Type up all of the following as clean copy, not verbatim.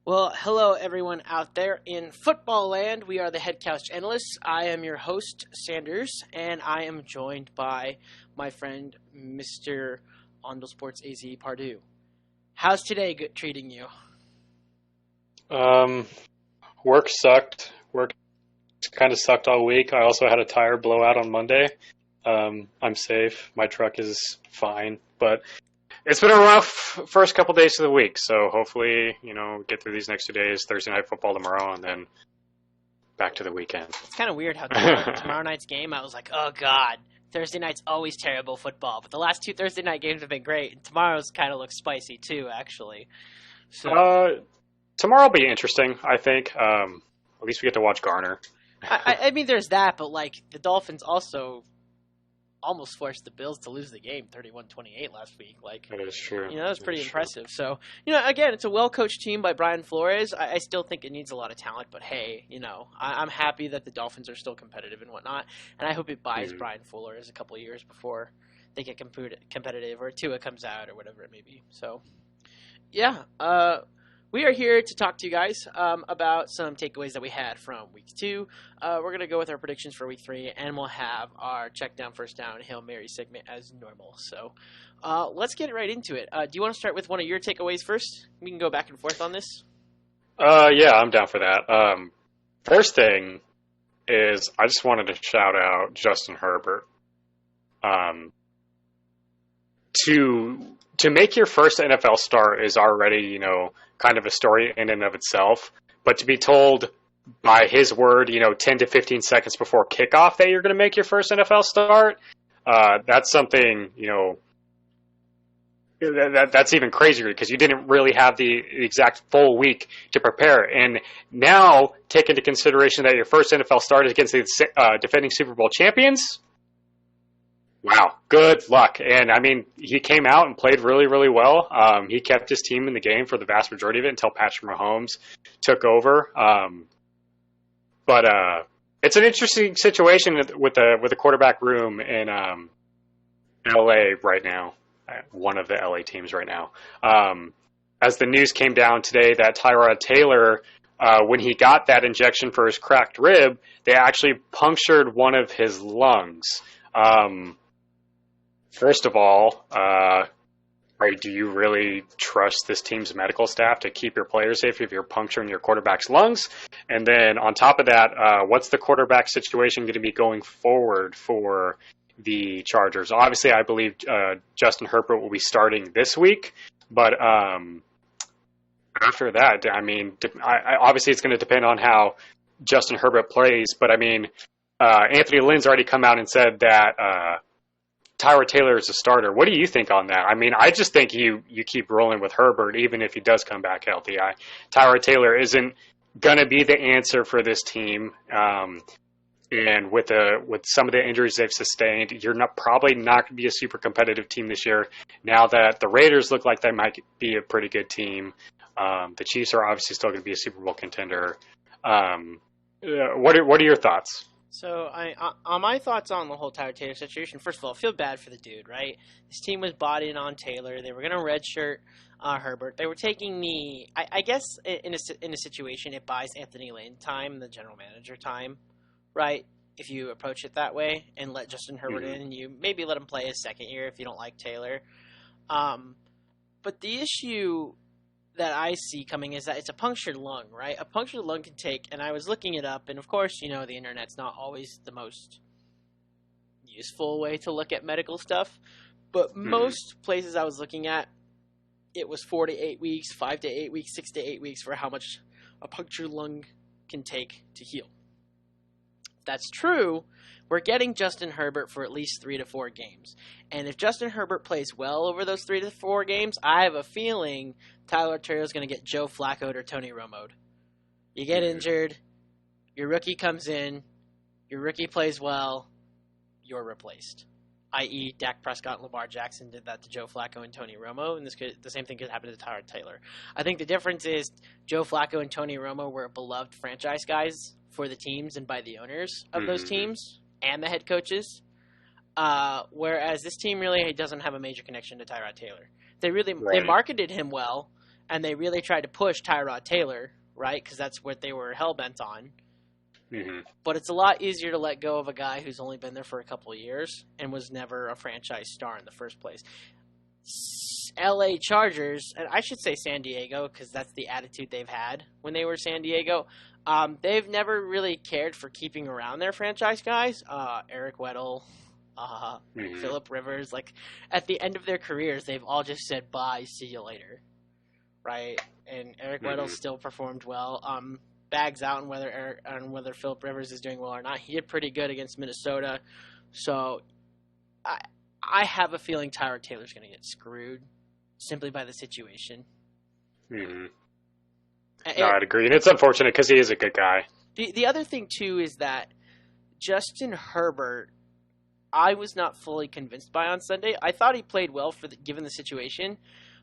Well, hello everyone out there in football land. We are the Head Couch Analysts. I am your host, Sanders, and I am joined by my friend, Mr. Ondel Sports AZ Pardue. How's today treating you? Um, Work sucked. Work kind of sucked all week. I also had a tire blowout on Monday. I'm safe. My truck is fine, but it's been a rough first couple days of the week. So hopefully, get through these next 2 days. Thursday night football tomorrow, and then back to the weekend. It's kind of weird how tomorrow night's game, I was like, oh god, Thursday night's always terrible football. But the last two Thursday night games have been great. And tomorrow's kind of looks spicy too, actually. So Tomorrow will be interesting, I think. At least we get to watch Garner. I mean, there's that, but like the Dolphins also almost forced the Bills to lose the game 31-28 last week. Like, That is true. that was pretty impressive. So, again, it's a well-coached team by Brian Flores. I still think it needs a lot of talent, but hey, I'm happy that the Dolphins are still competitive and whatnot, and I hope it buys Brian Flores a couple of years before they get competitive or Tua comes out or whatever it may be. So, yeah, we are here to talk to you guys about some takeaways that we had from Week 2. We're going to go with our predictions for Week 3, and we'll have our check down, first down, Hail Mary segment as normal. So let's get right into it. Do you want to start with one of your takeaways first? We can go back and forth on this. Yeah, I'm down for that. First thing is I just wanted to shout out Justin Herbert. To make your first NFL start is already, kind of a story in and of itself. But to be told by his word, 10 to 15 seconds before kickoff that you're going to make your first NFL start, that's something, that's even crazier because you didn't really have the exact full week to prepare. And now take into consideration that your first NFL start is against the defending Super Bowl champions. Wow, good luck. And, I mean, he came out and played really, really well. He kept his team in the game for the vast majority of it until Patrick Mahomes took over. But it's an interesting situation with the quarterback room in L.A. right now, one of the L.A. teams right now. As the news came down today that Tyrod Taylor, when he got that injection for his cracked rib, they actually punctured one of his lungs. First of all, do you really trust this team's medical staff to keep your players safe if you're puncturing your quarterback's lungs? And then on top of that, what's the quarterback situation going to be going forward for the Chargers? Obviously, I believe Justin Herbert will be starting this week, but after that, I mean, obviously it's going to depend on how Justin Herbert plays, but I mean, Anthony Lynn's already come out and said that Tyrod Taylor is a starter. What do you think on that? I mean, I just think you keep rolling with Herbert, even if he does come back healthy. Tyrod Taylor isn't going to be the answer for this team. And with some of the injuries they've sustained, you're probably not going to be a super competitive team this year. Now that the Raiders look like they might be a pretty good team, the Chiefs are obviously still going to be a Super Bowl contender. What are your thoughts? So, on my thoughts on the whole Tyrod Taylor situation, first of all, I feel bad for the dude, right? This team was bought in on Taylor. They were going to redshirt Herbert. They were taking I guess in a situation, it buys Anthony Lynn time, the general manager time, right? If you approach it that way and let Justin Herbert in, and you maybe let him play his second year if you don't like Taylor. But the issue that I see coming is that it's a punctured lung, right? A punctured lung can take, and I was looking it up, and of course, the internet's not always the most useful way to look at medical stuff, but most places I was looking at, it was 4 to 8 weeks, 5 to 8 weeks, 6 to 8 weeks for how much a punctured lung can take to heal. If that's true, we're getting Justin Herbert for at least 3 to 4 games. And if Justin Herbert plays well over those 3 to 4 games, I have a feeling Tyler Taylor's going to get Joe Flacco'd or Tony Romo'd. You get injured, your rookie comes in, your rookie plays well, you're replaced. I.e., Dak Prescott and Lamar Jackson did that to Joe Flacco and Tony Romo, and the same thing could happen to Tyrod Taylor. I think the difference is Joe Flacco and Tony Romo were beloved franchise guys for the teams and by the owners of those teams and the head coaches, whereas this team really doesn't have a major connection to Tyrod Taylor. They marketed him well, and they really tried to push Tyrod Taylor, right? Because that's what they were hell-bent on. Mm-hmm. But it's a lot easier to let go of a guy who's only been there for a couple of years and was never a franchise star in the first place. LA Chargers, and I should say San Diego because that's the attitude they've had when they were San Diego. They've never really cared for keeping around their franchise guys. Eric Weddle, Phillip Rivers. Like, at the end of their careers, they've all just said, bye, see you later. Right? And Eric Weddle still performed well. Bags out on whether Phillip Rivers is doing well or not. He did pretty good against Minnesota. So I have a feeling Tyrod Taylor's going to get screwed simply by the situation. Mm-hmm. No, I'd agree. And it's unfortunate because he is a good guy. The other thing, too, is that Justin Herbert, I was not fully convinced by on Sunday. I thought he played well given the situation.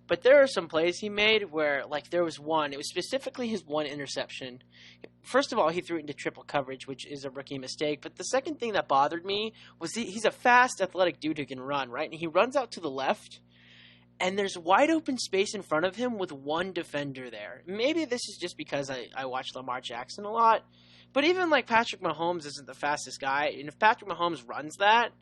But there are some plays he made where, like, there was one. It was specifically his one interception. First of all, he threw it into triple coverage, which is a rookie mistake. But the second thing that bothered me was he's a fast, athletic dude who can run, right? And he runs out to the left, and there's wide open space in front of him with one defender there. Maybe this is just because I watch Lamar Jackson a lot. But even, like, Patrick Mahomes isn't the fastest guy. And if Patrick Mahomes runs that,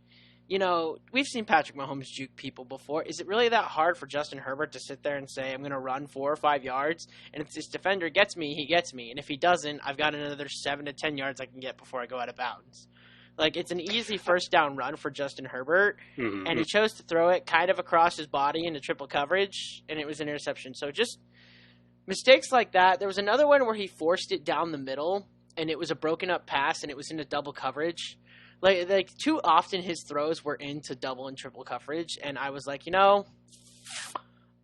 you know, we've seen Patrick Mahomes juke people before. Is it really that hard for Justin Herbert to sit there and say, I'm going to run 4 or 5 yards, and if this defender gets me, he gets me. And if he doesn't, I've got another 7 to 10 yards I can get before I go out of bounds. Like, it's an easy first down run for Justin Herbert, and he chose to throw it kind of across his body into triple coverage, and it was an interception. So just mistakes like that. There was another one where he forced it down the middle, and it was a broken up pass, and it was into double coverage. Like too often his throws were into double and triple coverage, and I was like, I'm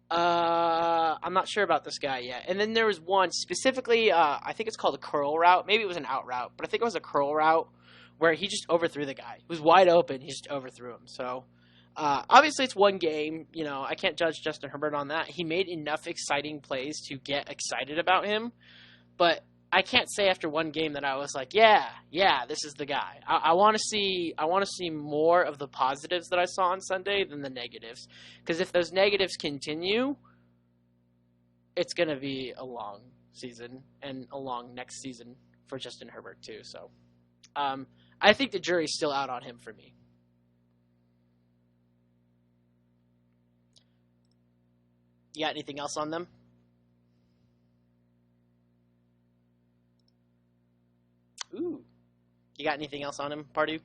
not sure about this guy yet. And then there was one specifically, I think it's called a curl route. Maybe it was an out route, but I think it was a curl route where he just overthrew the guy. It was wide open. He just overthrew him. So obviously it's one game. You know, I can't judge Justin Herbert on that. He made enough exciting plays to get excited about him, but I can't say after one game that I was like, yeah, this is the guy. I want to see more of the positives that I saw on Sunday than the negatives. Because if those negatives continue, it's going to be a long season and a long next season for Justin Herbert too. So I think the jury's still out on him for me. You got anything else on them? Ooh. You got anything else on him, Pardue?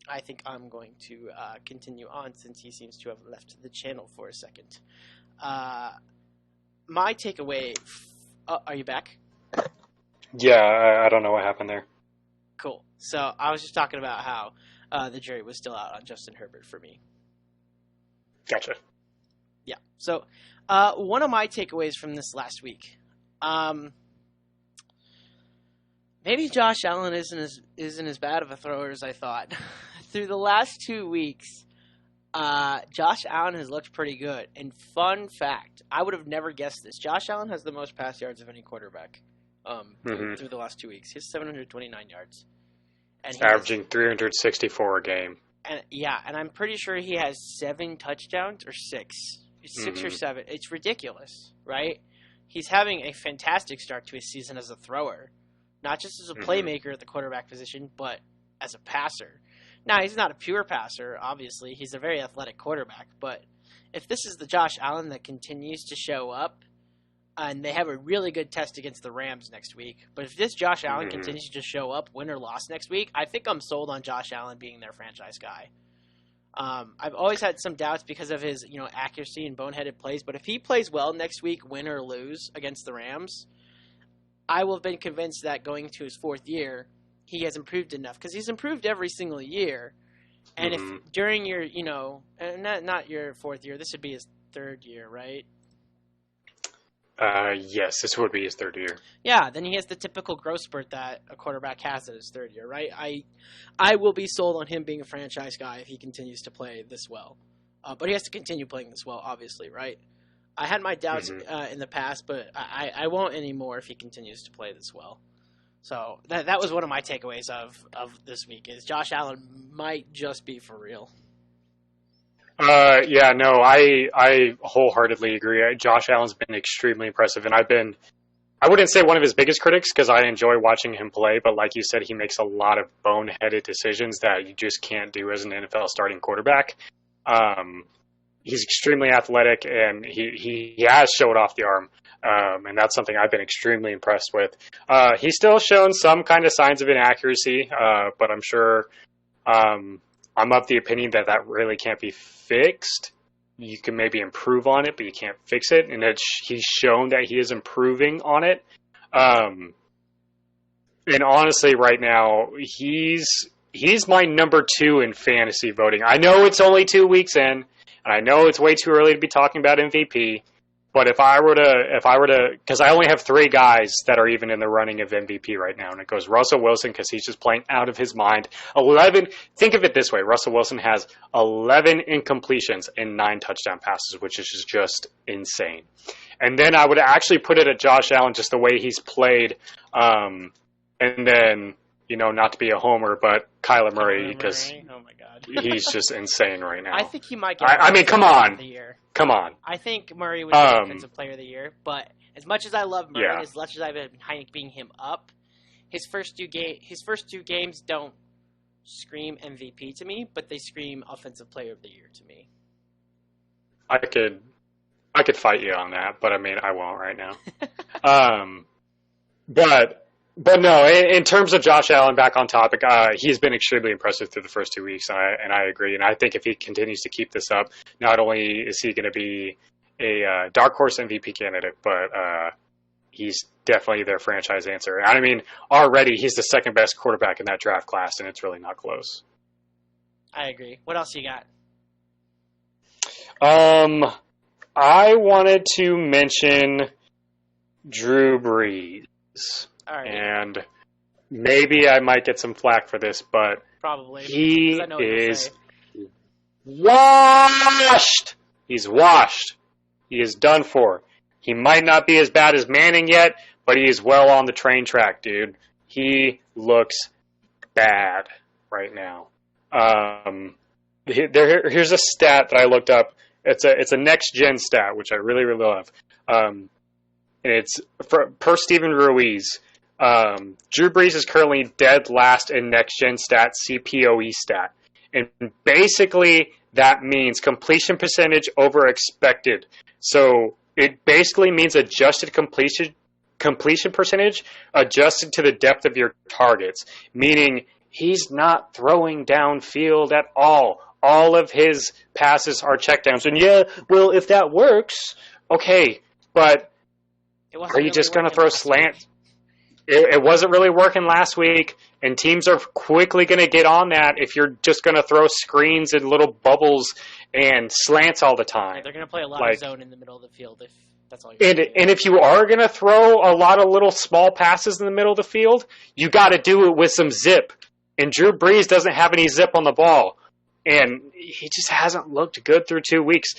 I think I'm going to continue on since he seems to have left the channel for a second. My takeaway... are you back? Yeah, I don't know what happened there. Cool. So I was just talking about how the jury was still out on Justin Herbert for me. Gotcha. Yeah. So one of my takeaways from this last week... maybe Josh Allen isn't as bad of a thrower as I thought. Through the last 2 weeks, Josh Allen has looked pretty good. And fun fact, I would have never guessed this. Josh Allen has the most pass yards of any quarterback through the last 2 weeks. He has 729 yards. And averaging 364 a game. And I'm pretty sure he has 7 touchdowns or 6. It's 6 or 7. It's ridiculous, right? He's having a fantastic start to his season as a thrower. Not just as a playmaker at the quarterback position, but as a passer. Now, he's not a pure passer, obviously. He's a very athletic quarterback. But if this is the Josh Allen that continues to show up, and they have a really good test against the Rams next week, but if this Josh Allen continues to show up, win or loss next week, I think I'm sold on Josh Allen being their franchise guy. I've always had some doubts because of his accuracy and boneheaded plays, but if he plays well next week, win or lose against the Rams, I will have been convinced that going to his 4th year, he has improved enough. Because he's improved every single year. And if during your, not your 4th year, this would be his 3rd year, right? Yes, this would be his 3rd year. Yeah, then he has the typical growth spurt that a quarterback has at his 3rd year, right? I will be sold on him being a franchise guy if he continues to play this well. But he has to continue playing this well, obviously, right? I had my doubts in the past, but I won't anymore if he continues to play this well. So that was one of my takeaways of this week is Josh Allen might just be for real. Yeah, no, I wholeheartedly agree. Josh Allen's been extremely impressive, and I wouldn't say one of his biggest critics because I enjoy watching him play, but like you said, he makes a lot of boneheaded decisions that you just can't do as an NFL starting quarterback. He's extremely athletic, and he has showed off the arm, and that's something I've been extremely impressed with. He's still shown some kind of signs of inaccuracy, but I'm sure I'm of the opinion that that really can't be fixed. You can maybe improve on it, but you can't fix it. And he's shown that he is improving on it. And honestly, right now, he's my number 2 in fantasy voting. I know it's only 2 weeks in, and I know it's way too early to be talking about MVP. But if I were to, because I only have 3 guys that are even in the running of MVP right now, and it goes Russell Wilson because he's just playing out of his mind. 11. Think of it this way: Russell Wilson has 11 incompletions and 9 touchdown passes, which is just insane. And then I would actually put it at Josh Allen, just the way he's played. And then, not to be a homer, but Kyler Murray, because oh my God, he's just insane right now. I think he might get. I mean, come on. Come on. I think Murray was the Offensive Player of the Year, but as much as I love Murray, as much as I've been hyping him up, his first two games don't scream MVP to me, but they scream Offensive Player of the Year to me. I could fight you on that, but I mean, I won't right now. But no, in terms of Josh Allen, back on topic, he's been extremely impressive through the first 2 weeks, and I agree. And I think if he continues to keep this up, not only is he going to be a dark horse MVP candidate, but he's definitely their franchise answer. And I mean, already he's the second best quarterback in that draft class, and it's really not close. I agree. What else you got? I wanted to mention Drew Brees. All right. And maybe I might get some flack for this, but probably he is washed. He's washed. He is done for. He might not be as bad as Manning yet, but he is well on the train track, dude. He looks bad right now. Here's a stat that I looked up. It's a next gen stat, which I really, really love. And it's per Steven Ruiz. Drew Brees is currently dead last in next gen stat CPOE stat. And basically that means completion percentage over expected. So it basically means adjusted completion percentage adjusted to the depth of your targets, meaning he's not throwing downfield at all. All of his passes are checkdowns. And yeah, well, if that works, okay, but are you just going to throw slant? It wasn't really working last week, and teams are quickly going to get on that if you're just going to throw screens and little bubbles and slants all the time. Yeah, they're going to play a lot of zone in the middle of the field if that's all you're doing. And if you are going to throw a lot of little small passes in the middle of the field, you got to do it with some zip. And Drew Brees doesn't have any zip on the ball, and he just hasn't looked good through 2 weeks.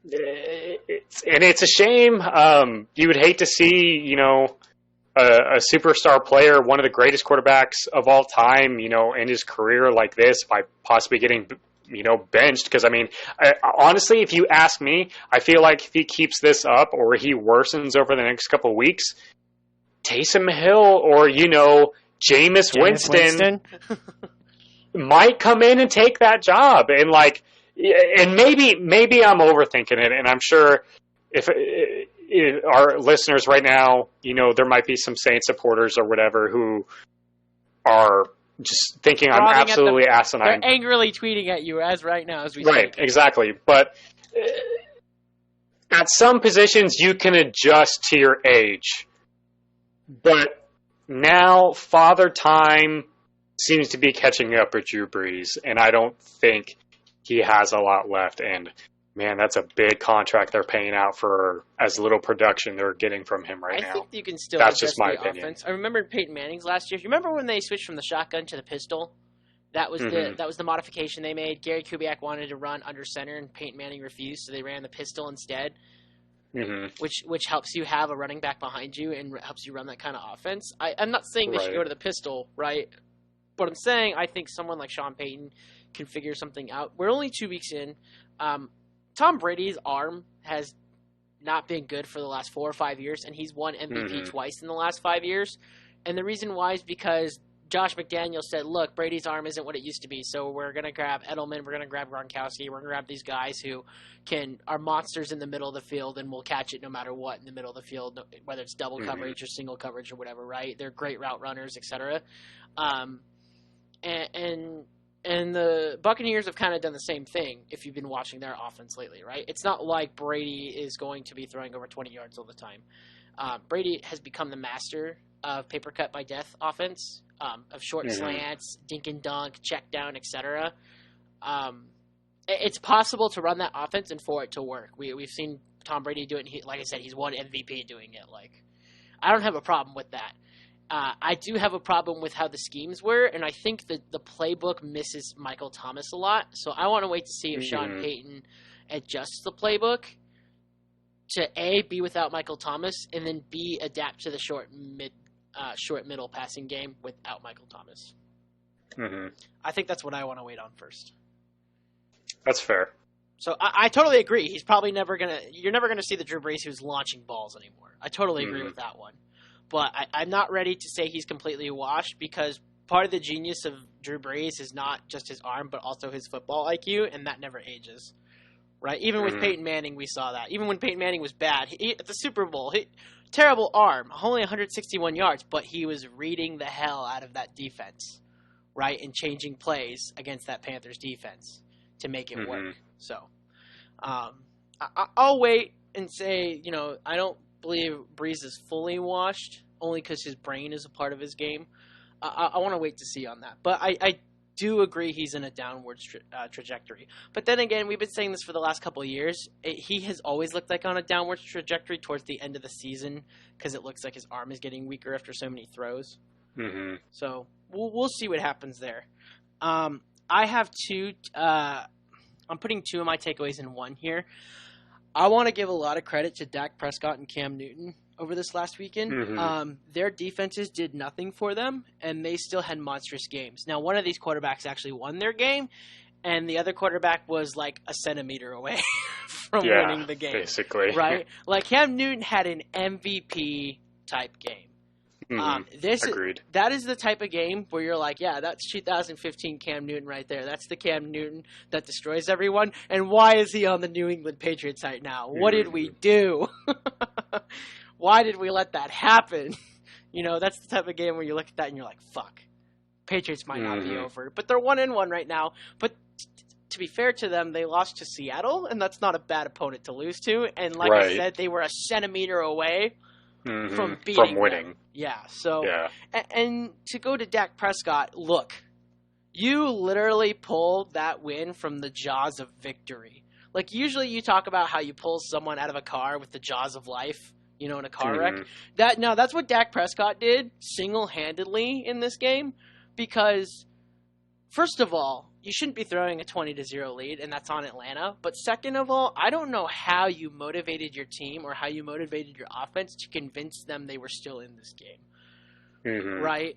It's a shame. You would hate to see, a superstar player, one of the greatest quarterbacks of all time, in his career like this by possibly getting, benched. Because, honestly, if you ask me, I feel like if he keeps this up or he worsens over the next couple of weeks, Taysom Hill or, Jameis Winston might come in and take that job. And, and maybe I'm overthinking it, and I'm sure if our listeners right now, there might be some Saints supporters or whatever who are just thinking I'm absolutely asinine. They're angrily tweeting at you as right now as we Right, speak. Exactly. But at some positions, you can adjust to your age. But now, Father Time seems to be catching up with Drew Brees, and I don't think he has a lot left. And man, that's a big contract they're paying out for as little production they're getting from him now. I think you can still that's adjust just my the opinion. Offense. I remember Peyton Manning's last year. You remember when they switched from the shotgun to the pistol? That was the modification they made. Gary Kubiak wanted to run under center, and Peyton Manning refused, so they ran the pistol instead. Which helps you have a running back behind you and helps you run that kind of offense. I'm not saying they should go to the pistol, right? But I'm saying I think someone like Sean Payton can figure something out. We're only 2 weeks in. Tom Brady's arm has not been good for the last 4 or 5 years, and he's won MVP twice in the last 5 years. And the reason why is because Josh McDaniels said, look, Brady's arm isn't what it used to be, so we're going to grab Edelman, we're going to grab Gronkowski, we're going to grab these guys who are monsters in the middle of the field, and will catch it no matter what in the middle of the field, whether it's double coverage or single coverage or whatever, right? They're great route runners, etc. And the Buccaneers have kind of done the same thing if you've been watching their offense lately, right? It's not like Brady is going to be throwing over 20 yards all the time. Brady has become the master of paper cut by death offense, of short slants, dink and dunk, check down, etc. It's possible to run that offense and for it to work. We've seen Tom Brady do it. And like I said, he's won MVP doing it. Like, I don't have a problem with that. I do have a problem with how the schemes were, and I think that the playbook misses Michael Thomas a lot. So I want to wait to see if Sean Payton adjusts the playbook to A, be without Michael Thomas, and then B, adapt to the short middle passing game without Michael Thomas. I think that's what I want to wait on first. That's fair. So I totally agree. He's probably you're never gonna see the Drew Brees who's launching balls anymore. I totally agree with that one. But I'm not ready to say he's completely washed, because part of the genius of Drew Brees is not just his arm, but also his football IQ, and that never ages. Right? Even with Peyton Manning, we saw that. Even when Peyton Manning was bad, at the Super Bowl, terrible arm, only 161 yards, but he was reading the hell out of that defense, right? And changing plays against that Panthers defense to make it work. So I'll wait and say, I don't believe Brees is fully washed, only because his brain is a part of his game. I want to wait to see on that. But I do agree he's in a downward trajectory. But then again, we've been saying this for the last couple of years. He has always looked like on a downward trajectory towards the end of the season, because it looks like his arm is getting weaker after so many throws. So we'll see what happens there. I have two. I'm putting two of my takeaways in one here. I want to give a lot of credit to Dak Prescott and Cam Newton over this last weekend. Their defenses did nothing for them, and they still had monstrous games. Now, one of these quarterbacks actually won their game, and the other quarterback was like a centimeter away from winning the game. Basically. Right? Like, Cam Newton had an MVP-type game. Agreed. That is the type of game where you're like, yeah, that's 2015 Cam Newton right there. That's the Cam Newton that destroys everyone. And why is he on the New England Patriots right now? What did we do? Why did we let that happen? That's the type of game where you look at that and you're like, fuck, Patriots might not be over. But they're 1-1 right now. But to be fair to them, they lost to Seattle, and that's not a bad opponent to lose to. And like I said, they were a centimeter away from winning. Them. Yeah. So, and to go to Dak Prescott, look, you literally pulled that win from the jaws of victory. Like, usually you talk about how you pull someone out of a car with the jaws of life, in a car wreck. That's what Dak Prescott did single-handedly in this game, because first of all, you shouldn't be throwing a 20-0 lead, and that's on Atlanta. But second of all, I don't know how you motivated your team or how you motivated your offense to convince them they were still in this game. Right?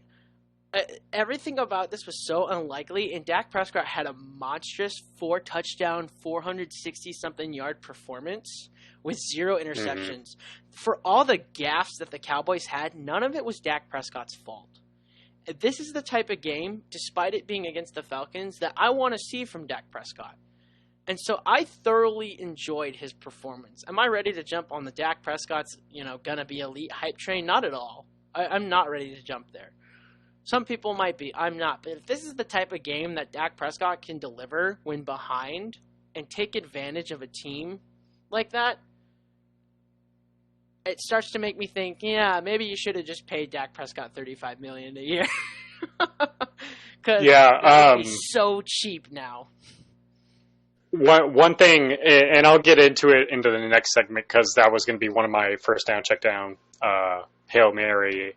Everything about this was so unlikely, and Dak Prescott had a monstrous 4-touchdown, 460-something yard performance with 0 interceptions. For all the gaffes that the Cowboys had, none of it was Dak Prescott's fault. This is the type of game, despite it being against the Falcons, that I want to see from Dak Prescott. And so I thoroughly enjoyed his performance. Am I ready to jump on the Dak Prescott's, gonna be elite hype train? Not at all. I'm not ready to jump there. Some people might be. I'm not. But if this is the type of game that Dak Prescott can deliver when behind and take advantage of a team like that, it starts to make me think, maybe you should have just paid Dak Prescott $35 million a year. Because he's so cheap now. One thing, and I'll get into the next segment, because that was going to be one of my first down, check down, Hail Mary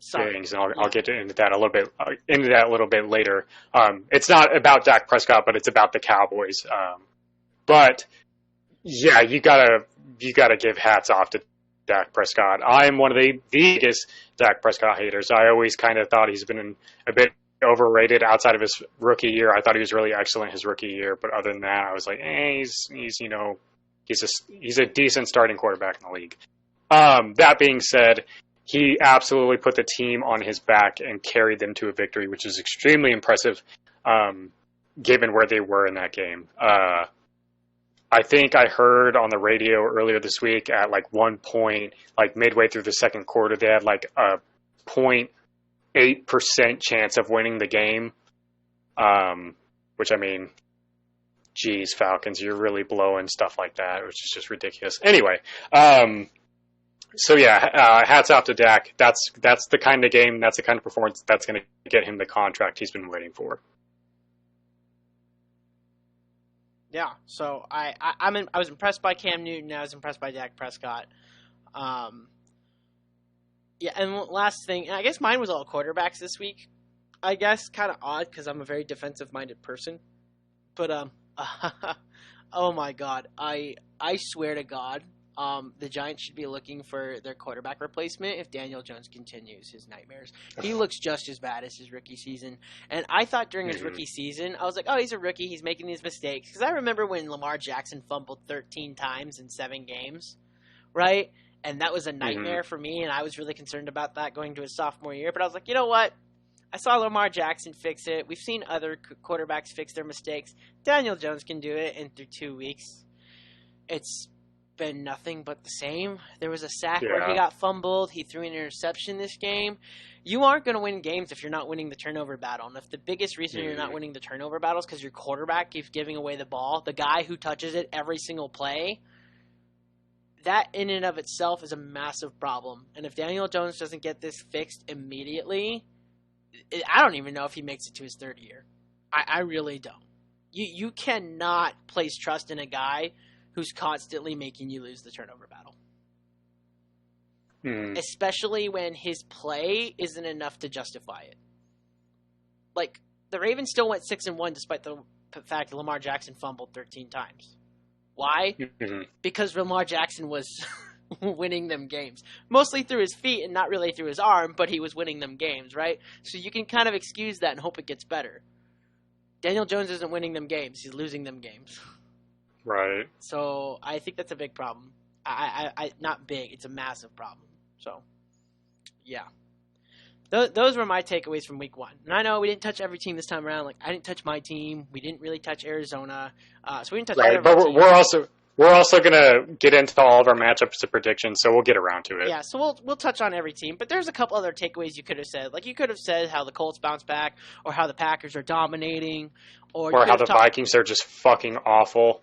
things, and I'll get into that a little bit later. It's not about Dak Prescott, but it's about the Cowboys. But yeah, you gotta give hats off to Dak Prescott. I'm one of the biggest Dak Prescott haters. I always kind of thought he's been a bit overrated outside of his rookie year. I thought he was really excellent his rookie year, but other than that, I was like, he's a decent starting quarterback in the league. That being said, he absolutely put the team on his back and carried them to a victory, which is extremely impressive, given where they were in that game. I think I heard on the radio earlier this week at like one point, like midway through the second quarter, they had like a 0.8% chance of winning the game. Which, I mean, geez, Falcons, you're really blowing stuff like that, which is just ridiculous. Anyway, so yeah, hats off to Dak. That's the kind of game, that's the kind of performance that's going to get him the contract he's been waiting for. Yeah, so I was impressed by Cam Newton. I was impressed by Dak Prescott. Yeah, and last thing, I guess mine was all quarterbacks this week. I guess kind of odd because I'm a very defensive-minded person. But oh my God, I swear to God, the Giants should be looking for their quarterback replacement if Daniel Jones continues his nightmares. He looks just as bad as his rookie season. And I thought during his rookie season, I was like, oh, he's a rookie. He's making these mistakes. Because I remember when Lamar Jackson fumbled 13 times in 7 games, right? And that was a nightmare for me, and I was really concerned about that going to his sophomore year. But I was like, you know what? I saw Lamar Jackson fix it. We've seen other quarterbacks fix their mistakes. Daniel Jones can do it in through 2 weeks. It's been nothing but the same. There was a sack where he got fumbled. He threw an interception this game. You aren't going to win games if you're not winning the turnover battle. And if the biggest reason you're not winning the turnover battle is because your quarterback keeps giving away the ball, the guy who touches it every single play, that in and of itself is a massive problem. And if Daniel Jones doesn't get this fixed immediately, I don't even know if he makes it to his third year. I really don't. You cannot place trust in a guy who's constantly making you lose the turnover battle. Especially when his play isn't enough to justify it. Like, the Ravens still went 6-1 despite the fact that Lamar Jackson fumbled 13 times. Why? Because Lamar Jackson was winning them games. Mostly through his feet and not really through his arm, but he was winning them games, right? So you can kind of excuse that and hope it gets better. Daniel Jones isn't winning them games. He's losing them games. Right. So I think that's a big problem. I not big. It's a massive problem. So, yeah. Those were my takeaways from week 1. And I know we didn't touch every team this time around. Like, I didn't touch my team. We didn't really touch Arizona. So we didn't touch right, but we're also going to get into all of our matchups to predictions, so we'll get around to it. Yeah, so we'll touch on every team. But there's a couple other takeaways you could have said. Like, you could have said how the Colts bounce back, or how the Packers are dominating, or how the Vikings are just fucking awful.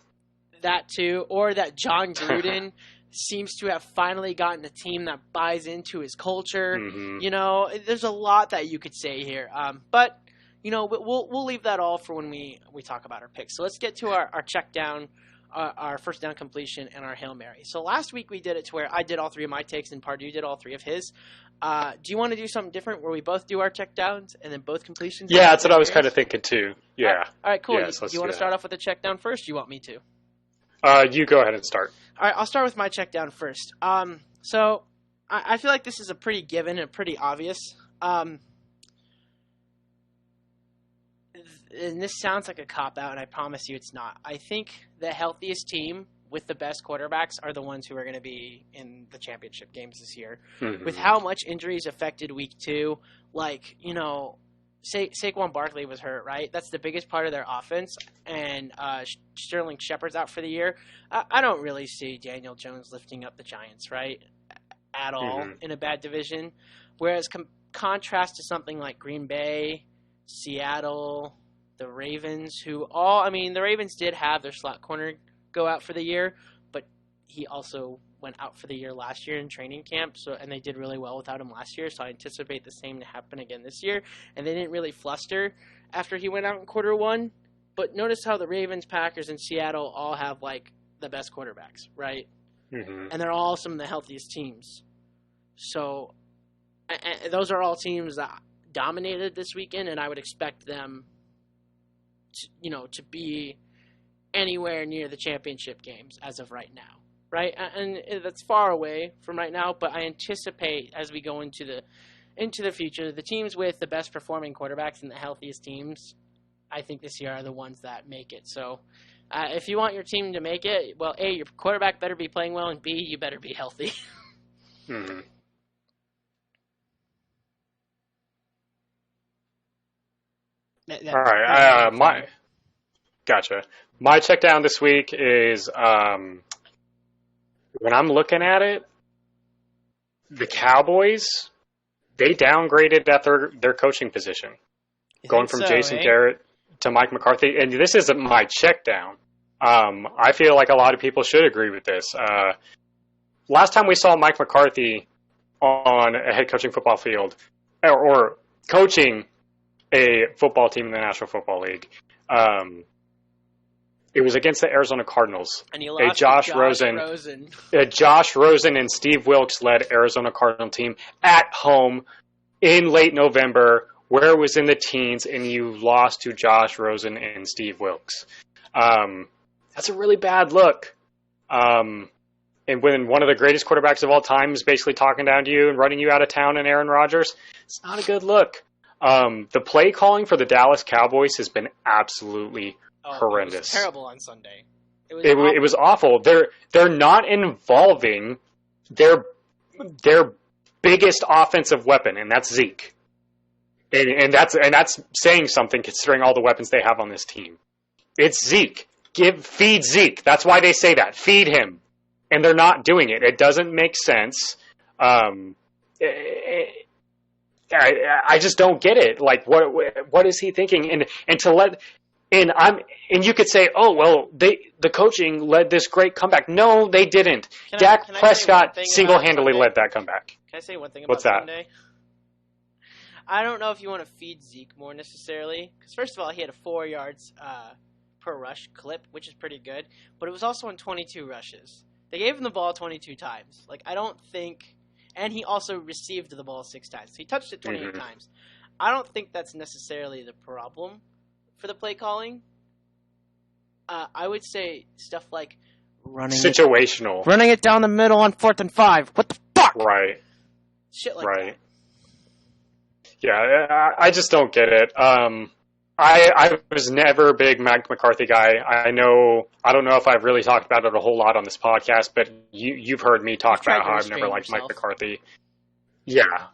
That too, or that John Gruden seems to have finally gotten a team that buys into his culture. You know, there's a lot that you could say here. But, you know, we'll leave that all for when we talk about our picks. So let's get to our check down, our first down completion, and our Hail Mary. So last week we did it to where I did all 3 of my takes and Pardue did all 3 of his. Do you want to do something different where we both do our check downs and then both completions? Yeah, that's what I was kind of thinking too. Yeah. All right, cool. Yes, do you want to start off with the check down first? Or you want me to? You go ahead and start. All right, I'll start with my check down first. So I feel like this is a pretty given and pretty obvious. And this sounds like a cop-out, and I promise you it's not. I think the healthiest team with the best quarterbacks are the ones who are going to be in the championship games this year. With how much injuries affected week 2, like, you know, Saquon Barkley was hurt, right? That's the biggest part of their offense, and Sterling Shepard's out for the year. I don't really see Daniel Jones lifting up the Giants, right, at all in a bad division. Whereas contrast to something like Green Bay, Seattle, the Ravens, the Ravens did have their slot corner go out for the year, but he also went out for the year last year in training camp, and they did really well without him last year, so I anticipate the same to happen again this year. And they didn't really fluster after he went out in quarter 1, but notice how the Ravens, Packers, and Seattle all have, like, the best quarterbacks, right? And they're all some of the healthiest teams. So those are all teams that dominated this weekend, and I would expect them to be anywhere near the championship games as of right now. Right, and that's far away from right now, but I anticipate as we go into into the future, the teams with the best performing quarterbacks and the healthiest teams, I think this year are the ones that make it. So if you want your team to make it, well, A, your quarterback better be playing well, and B, you better be healthy. Mm-hmm. All right. Gotcha. My check down this week is when I'm looking at it, the Cowboys, they downgraded at their coaching position, going from Jason Garrett to Mike McCarthy. And this isn't my check down. I feel like a lot of people should agree with this. Last time we saw Mike McCarthy on a head coaching football field or coaching a football team in the National Football League, it was against the Arizona Cardinals. And he lost Josh Rosen. Josh Rosen and Steve Wilks led Arizona Cardinal team at home in late November, where it was in the teens, and you lost to Josh Rosen and Steve Wilks. That's a really bad look. And when one of the greatest quarterbacks of all time is basically talking down to you and running you out of town and Aaron Rodgers, it's not a good look. The play calling for the Dallas Cowboys has been absolutely horrendous. It was terrible on Sunday. It was awful. They're not involving their biggest offensive weapon, and that's Zeke. And that's saying something considering all the weapons they have on this team. It's Zeke. Feed Zeke. That's why they say that. Feed him. And they're not doing it. It doesn't make sense. I just don't get it. Like, what is he thinking? And you could say, oh well, the coaching led this great comeback. No, they didn't. Dak Prescott single-handedly led that comeback. Can I say one thing about Sunday? I don't know if you want to feed Zeke more necessarily, because first of all, he had a 4 yards per rush clip, which is pretty good, but it was also on 22 rushes. They gave him the ball 22 times. Like, I don't think, and he also received the ball 6 times. So he touched it 28 times. I don't think that's necessarily the problem for the play calling. I would say stuff like running it down the middle on 4th and 5. What the fuck? Right. Shit like that. Yeah, I just don't get it. I was never a big Mike McCarthy guy. I don't know if I've really talked about it a whole lot on this podcast, but you've heard me talk about how I've never liked Mike McCarthy. Yeah.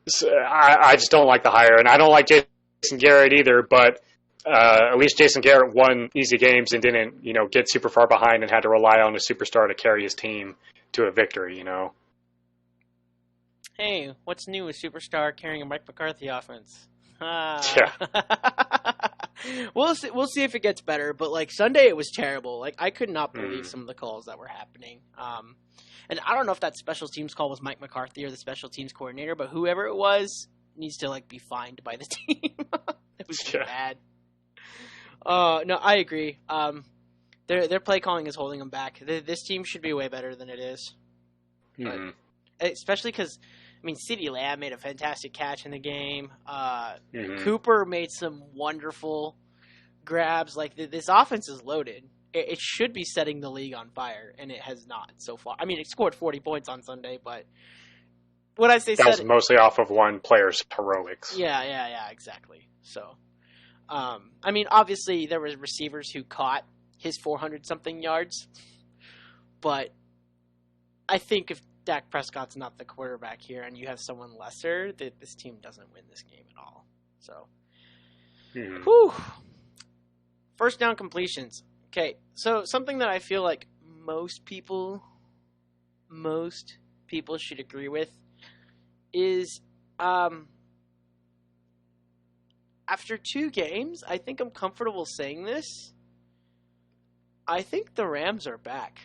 So I just don't like the hire, and I don't like Jason Garrett either, but at least Jason Garrett won easy games and didn't, get super far behind and had to rely on a superstar to carry his team to a victory, Hey, what's new with superstar carrying a Mike McCarthy offense? Yeah. We'll see if it gets better, but like Sunday it was terrible. Like I could not believe some of the calls that were happening. And I don't know if that special teams call was Mike McCarthy or the special teams coordinator, but whoever it was needs to be fined by the team. It was bad. No, I agree. Their play calling is holding them back. This team should be way better than it is. Mm-hmm. But, especially because CeeDee Lamb made a fantastic catch in the game. Cooper made some wonderful grabs. Like, this offense is loaded. It should be setting the league on fire, and it has not so far. It scored 40 points on Sunday, but what I say that was mostly off of one player's heroics. Yeah, exactly. So, obviously there was receivers who caught his 400-something yards, but I think if Dak Prescott's not the quarterback here and you have someone lesser, that this team doesn't win this game at all. So, whew. First down completions. Okay, so something that I feel like most people should agree with is after 2 games, I think I'm comfortable saying this. I think the Rams are back.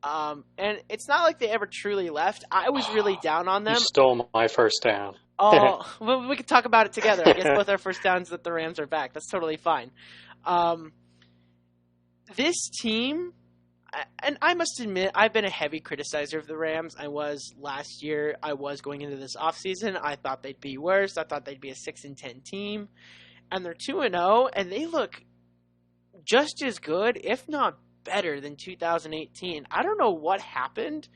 And it's not like they ever truly left. I was really down on them. You stole my first down. Oh, well, we could talk about it together. I guess both our first downs that the Rams are back. That's totally fine. This team, and I must admit, I've been a heavy criticizer of the Rams. I was last year. I was going into this offseason. I thought they'd be worse. I thought they'd be a 6-10 team. And they're 2-0, and they look just as good, if not better than 2018. I don't know what happened,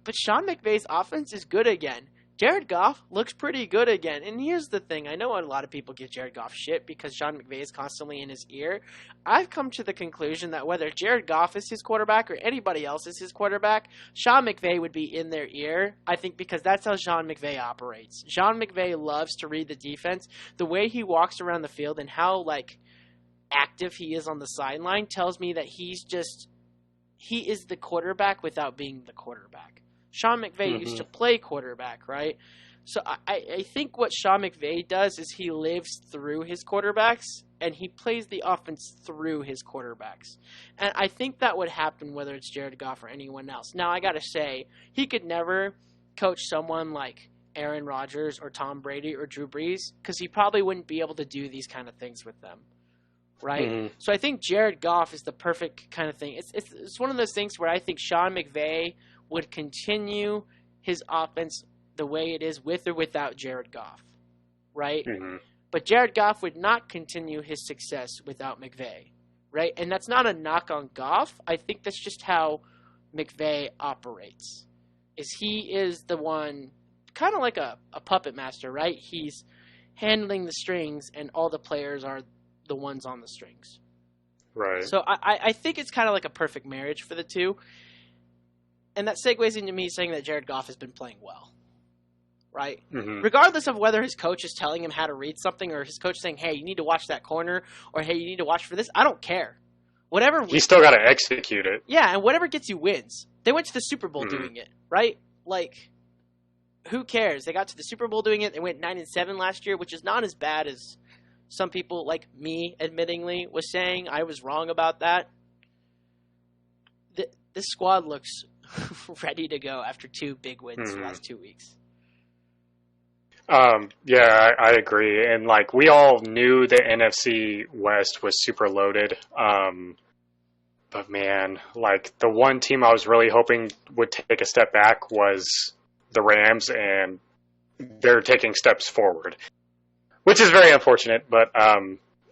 but Sean McVay's offense is good again. Jared Goff looks pretty good again. And here's the thing. I know a lot of people give Jared Goff shit because Sean McVay is constantly in his ear. I've come to the conclusion that whether Jared Goff is his quarterback or anybody else is his quarterback, Sean McVay would be in their ear, I think, because that's how Sean McVay operates. Sean McVay loves to read the defense. The way he walks around the field and how, active he is on the sideline tells me that he is the quarterback without being the quarterback. Sean McVay used to play quarterback, right? So I think what Sean McVay does is he lives through his quarterbacks and he plays the offense through his quarterbacks. And I think that would happen whether it's Jared Goff or anyone else. Now, I got to say, he could never coach someone like Aaron Rodgers or Tom Brady or Drew Brees because he probably wouldn't be able to do these kind of things with them, right? So I think Jared Goff is the perfect kind of thing. It's one of those things where I think Sean McVay would continue his offense the way it is with or without Jared Goff, right? But Jared Goff would not continue his success without McVay, right? And that's not a knock on Goff. I think that's just how McVay operates. He is the one, kind of like a puppet master, right? He's handling the strings and all the players are the ones on the strings. Right. So I think it's kind of like a perfect marriage for the two. And that segues into me saying that Jared Goff has been playing well, right? Regardless of whether his coach is telling him how to read something or his coach saying, hey, you need to watch that corner or hey, you need to watch for this. I don't care. Whatever. He's still got to execute it. Yeah, and whatever gets you wins. They went to the Super Bowl doing it, right? Who cares? They got to the Super Bowl doing it. They went 9-7 last year, which is not as bad as some people like me, admittingly, was saying. I was wrong about that. This squad looks ready to go after two big wins the last 2 weeks. Yeah, I agree. And we all knew the NFC West was super loaded. But man, the one team I was really hoping would take a step back was the Rams, and they're taking steps forward, which is very unfortunate. But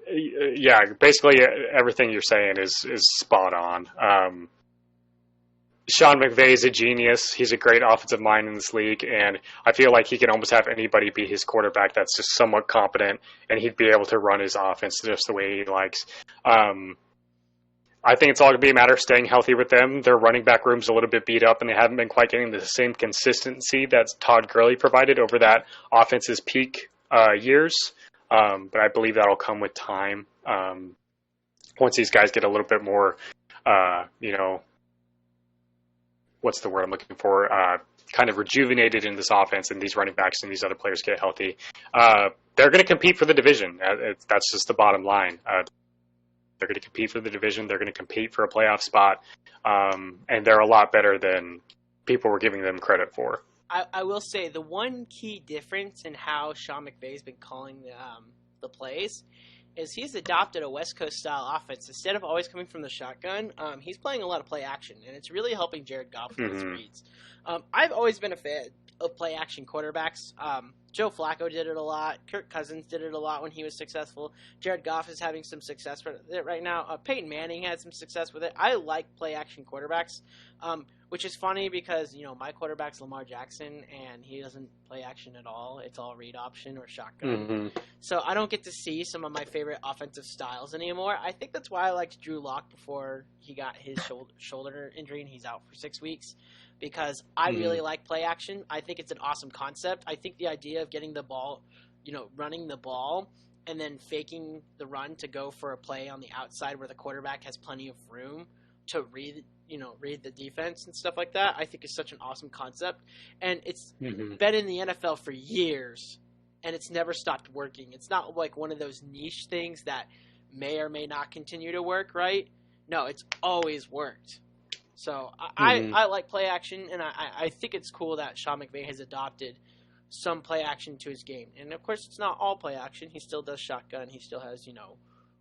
yeah, basically everything you're saying is spot on. Sean McVay is a genius. He's a great offensive mind in this league, and I feel like he can almost have anybody be his quarterback that's just somewhat competent, and he'd be able to run his offense just the way he likes. I think it's all going to be a matter of staying healthy with them. Their running back room's a little bit beat up, and they haven't been quite getting the same consistency that Todd Gurley provided over that offense's peak years. But I believe that'll come with time. Once these guys get a little bit more, what's the word I'm looking for? Kind of rejuvenated in this offense, and these running backs and these other players get healthy. They're going to compete for the division. That's just the bottom line. They're going to compete for the division. They're going to compete for a playoff spot. And they're a lot better than people were giving them credit for. I will say the one key difference in how Sean McVay's been calling the plays is he's adopted a West Coast style offense. Instead of always coming from the shotgun, he's playing a lot of play action, and it's really helping Jared Goff with his reads. I've always been a fan of play action quarterbacks. Joe Flacco did it a lot. Kirk Cousins did it a lot when he was successful. Jared Goff is having some success with it right now. Peyton Manning had some success with it. I like play action quarterbacks, which is funny because, my quarterback's Lamar Jackson, and he doesn't play action at all. It's all read option or shotgun. So I don't get to see some of my favorite offensive styles anymore. I think that's why I liked Drew Lock before he got his shoulder injury and he's out for 6 weeks. Because I really like play action. I think it's an awesome concept. I think the idea of getting the ball, running the ball and then faking the run to go for a play on the outside where the quarterback has plenty of room to read the defense and stuff like that, I think is such an awesome concept. And it's been in the NFL for years, and it's never stopped working. It's not like one of those niche things that may or may not continue to work, right? No, it's always worked. So I like play action, and I think it's cool that Sean McVay has adopted some play action to his game. And, of course, it's not all play action. He still does shotgun. He still has,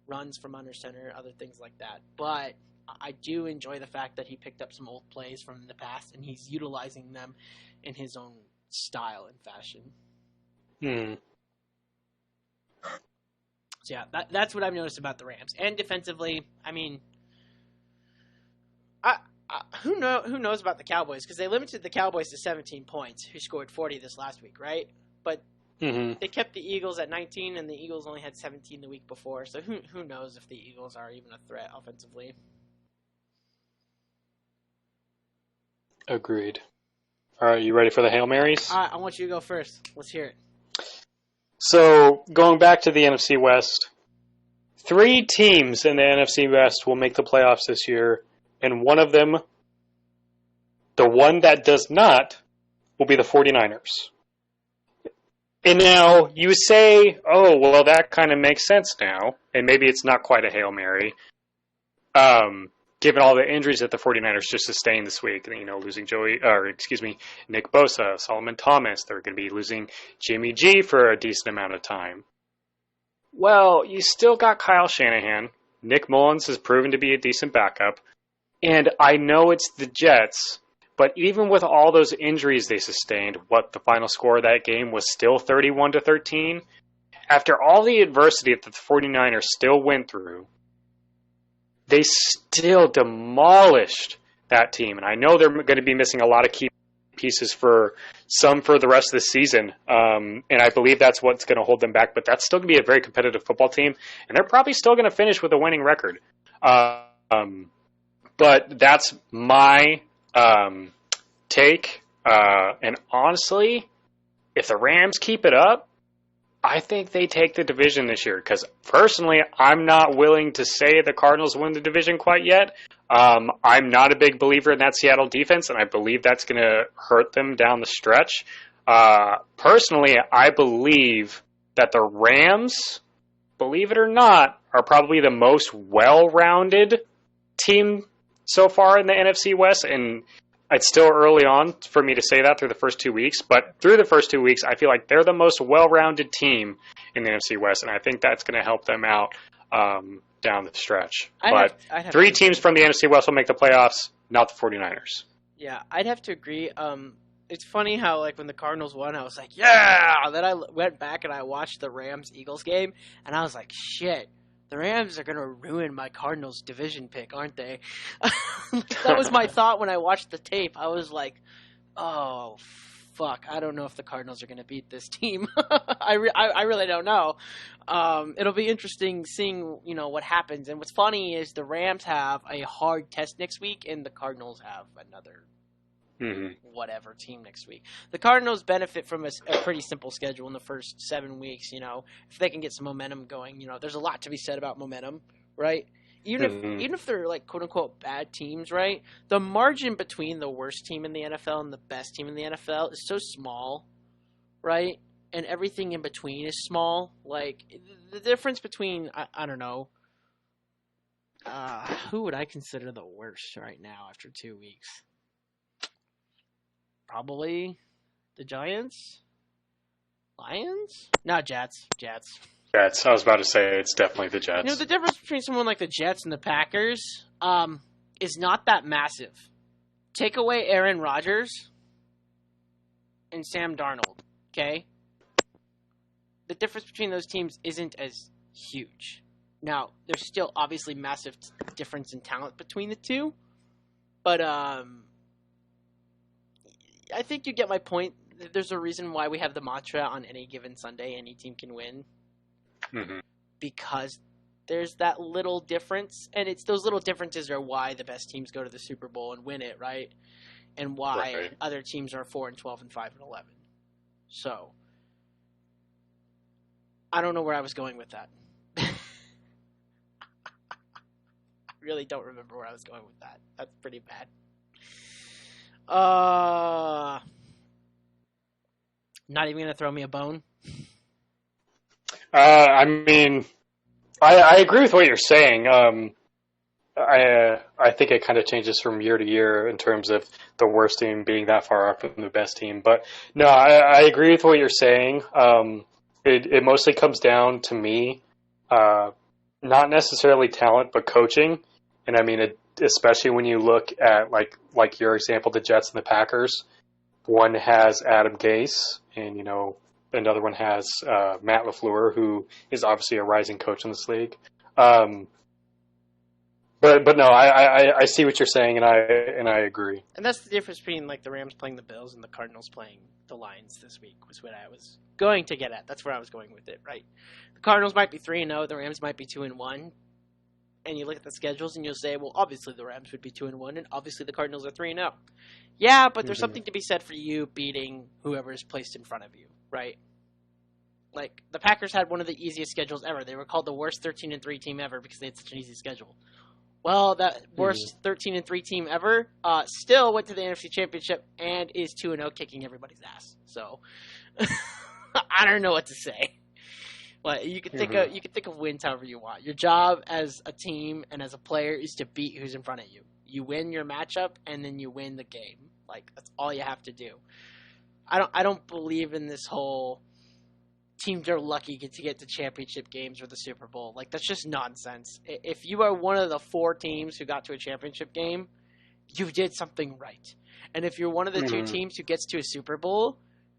runs from under center, other things like that. But I do enjoy the fact that he picked up some old plays from the past, and he's utilizing them in his own style and fashion. So, yeah, that's what I've noticed about the Rams. And defensively, I mean, Who knows about the Cowboys? Because they limited the Cowboys to 17 points, who scored 40 this last week, right? But they kept the Eagles at 19, and the Eagles only had 17 the week before. So who knows if the Eagles are even a threat offensively? Agreed. All right, you ready for the Hail Marys? I want you to go first. Let's hear it. So, going back to the NFC West, 3 teams in the NFC West will make the playoffs this year, and one of them, the one that does not, will be the 49ers. And now, you say, oh, well, that kind of makes sense now, and maybe it's not quite a Hail Mary, given all the injuries that the 49ers just sustained this week, losing Nick Bosa, Solomon Thomas, they're going to be losing Jimmy G for a decent amount of time. Well, you still got Kyle Shanahan. Nick Mullins has proven to be a decent backup. And I know it's the Jets, but even with all those injuries they sustained, the final score of that game was still 31-13. After all the adversity that the 49ers still went through, they still demolished that team. And I know they're going to be missing a lot of key pieces for the rest of the season. And I believe that's what's going to hold them back. But that's still going to be a very competitive football team. And they're probably still going to finish with a winning record. But that's my take. And honestly, if the Rams keep it up, I think they take the division this year, because personally, I'm not willing to say the Cardinals win the division quite yet. I'm not a big believer in that Seattle defense, and I believe that's going to hurt them down the stretch. Personally, I believe that the Rams, believe it or not, are probably the most well-rounded team so far in the NFC West, and it's still early on for me to say that through the first 2 weeks, but through the first 2 weeks, I feel like they're the most well-rounded team in the NFC West, and I think that's going to help them out down the stretch. But 3 teams from the NFC West will make the playoffs, not the 49ers. Yeah, I'd have to agree. It's funny how, when the Cardinals won, I was like, yeah! Then I went back and I watched the Rams-Eagles game, and I was like, shit. The Rams are going to ruin my Cardinals division pick, aren't they? That was my thought when I watched the tape. I was like, oh, fuck. I don't know if the Cardinals are going to beat this team. I really don't know. It'll be interesting seeing, what happens. And what's funny is the Rams have a hard test next week, and the Cardinals have another whatever team next week. The Cardinals benefit from a pretty simple schedule in the first 7 weeks. If they can get some momentum going, there's a lot to be said about momentum, right? Even if they're quote unquote bad teams, right? The margin between the worst team in the NFL and the best team in the NFL is so small, right? And everything in between is small. The difference between I don't know. Who would I consider the worst right now after 2 weeks? Probably the Giants? Lions? No, Jets. Jets. I was about to say it's definitely the Jets. The difference between someone like the Jets and the Packers is not that massive. Take away Aaron Rodgers and Sam Darnold, okay? The difference between those teams isn't as huge. Now, there's still obviously massive difference in talent between the two, but I think you get my point. There's a reason why we have the mantra on any given Sunday, any team can win. Because there's that little difference, and it's those little differences are why the best teams go to the Super Bowl and win it, right? And why other teams are 4-12 and 5-11. So, I don't know where I was going with that. I really don't remember where I was going with that. That's pretty bad. Not even gonna throw me a bone. I agree with what you're saying. I think it kind of changes from year to year in terms of the worst team being that far off from the best team. But no, I agree with what you're saying. It mostly comes down to me, not necessarily talent, but coaching. And especially when you look at like your example, the Jets and the Packers. One has Adam Gase, and another one has Matt LaFleur, who is obviously a rising coach in this league. But But no, I see what you're saying, and I agree. And that's the difference between like the Rams playing the Bills and the Cardinals playing the Lions this week. Was what I was going to get at. That's where I was going with it. Right? The Cardinals might be 3-0. The Rams might be 2-1. And you look at the schedules and you'll say, well, obviously the Rams would be 2-1, and obviously the Cardinals are 3-0. Yeah, but there's something to be said for you beating whoever is placed in front of you, right? Like, the Packers had one of the easiest schedules ever. They were called the worst 13-3 team ever because they had such an easy schedule. Well, that worst 13-3 team ever still went to the NFC Championship and is 2-0, kicking everybody's ass. So, I don't know what to say. Well, you can think of wins however you want. Your job as a team and as a player is to beat who's in front of you. You win your matchup and then you win the game. Like, that's all you have to do. I don't believe in this whole teams are lucky to get to championship games or the Super Bowl. Like, that's just nonsense. If you are one of the 4 teams who got to a championship game, you did something right. And if you're one of the 2 teams who gets to a Super Bowl,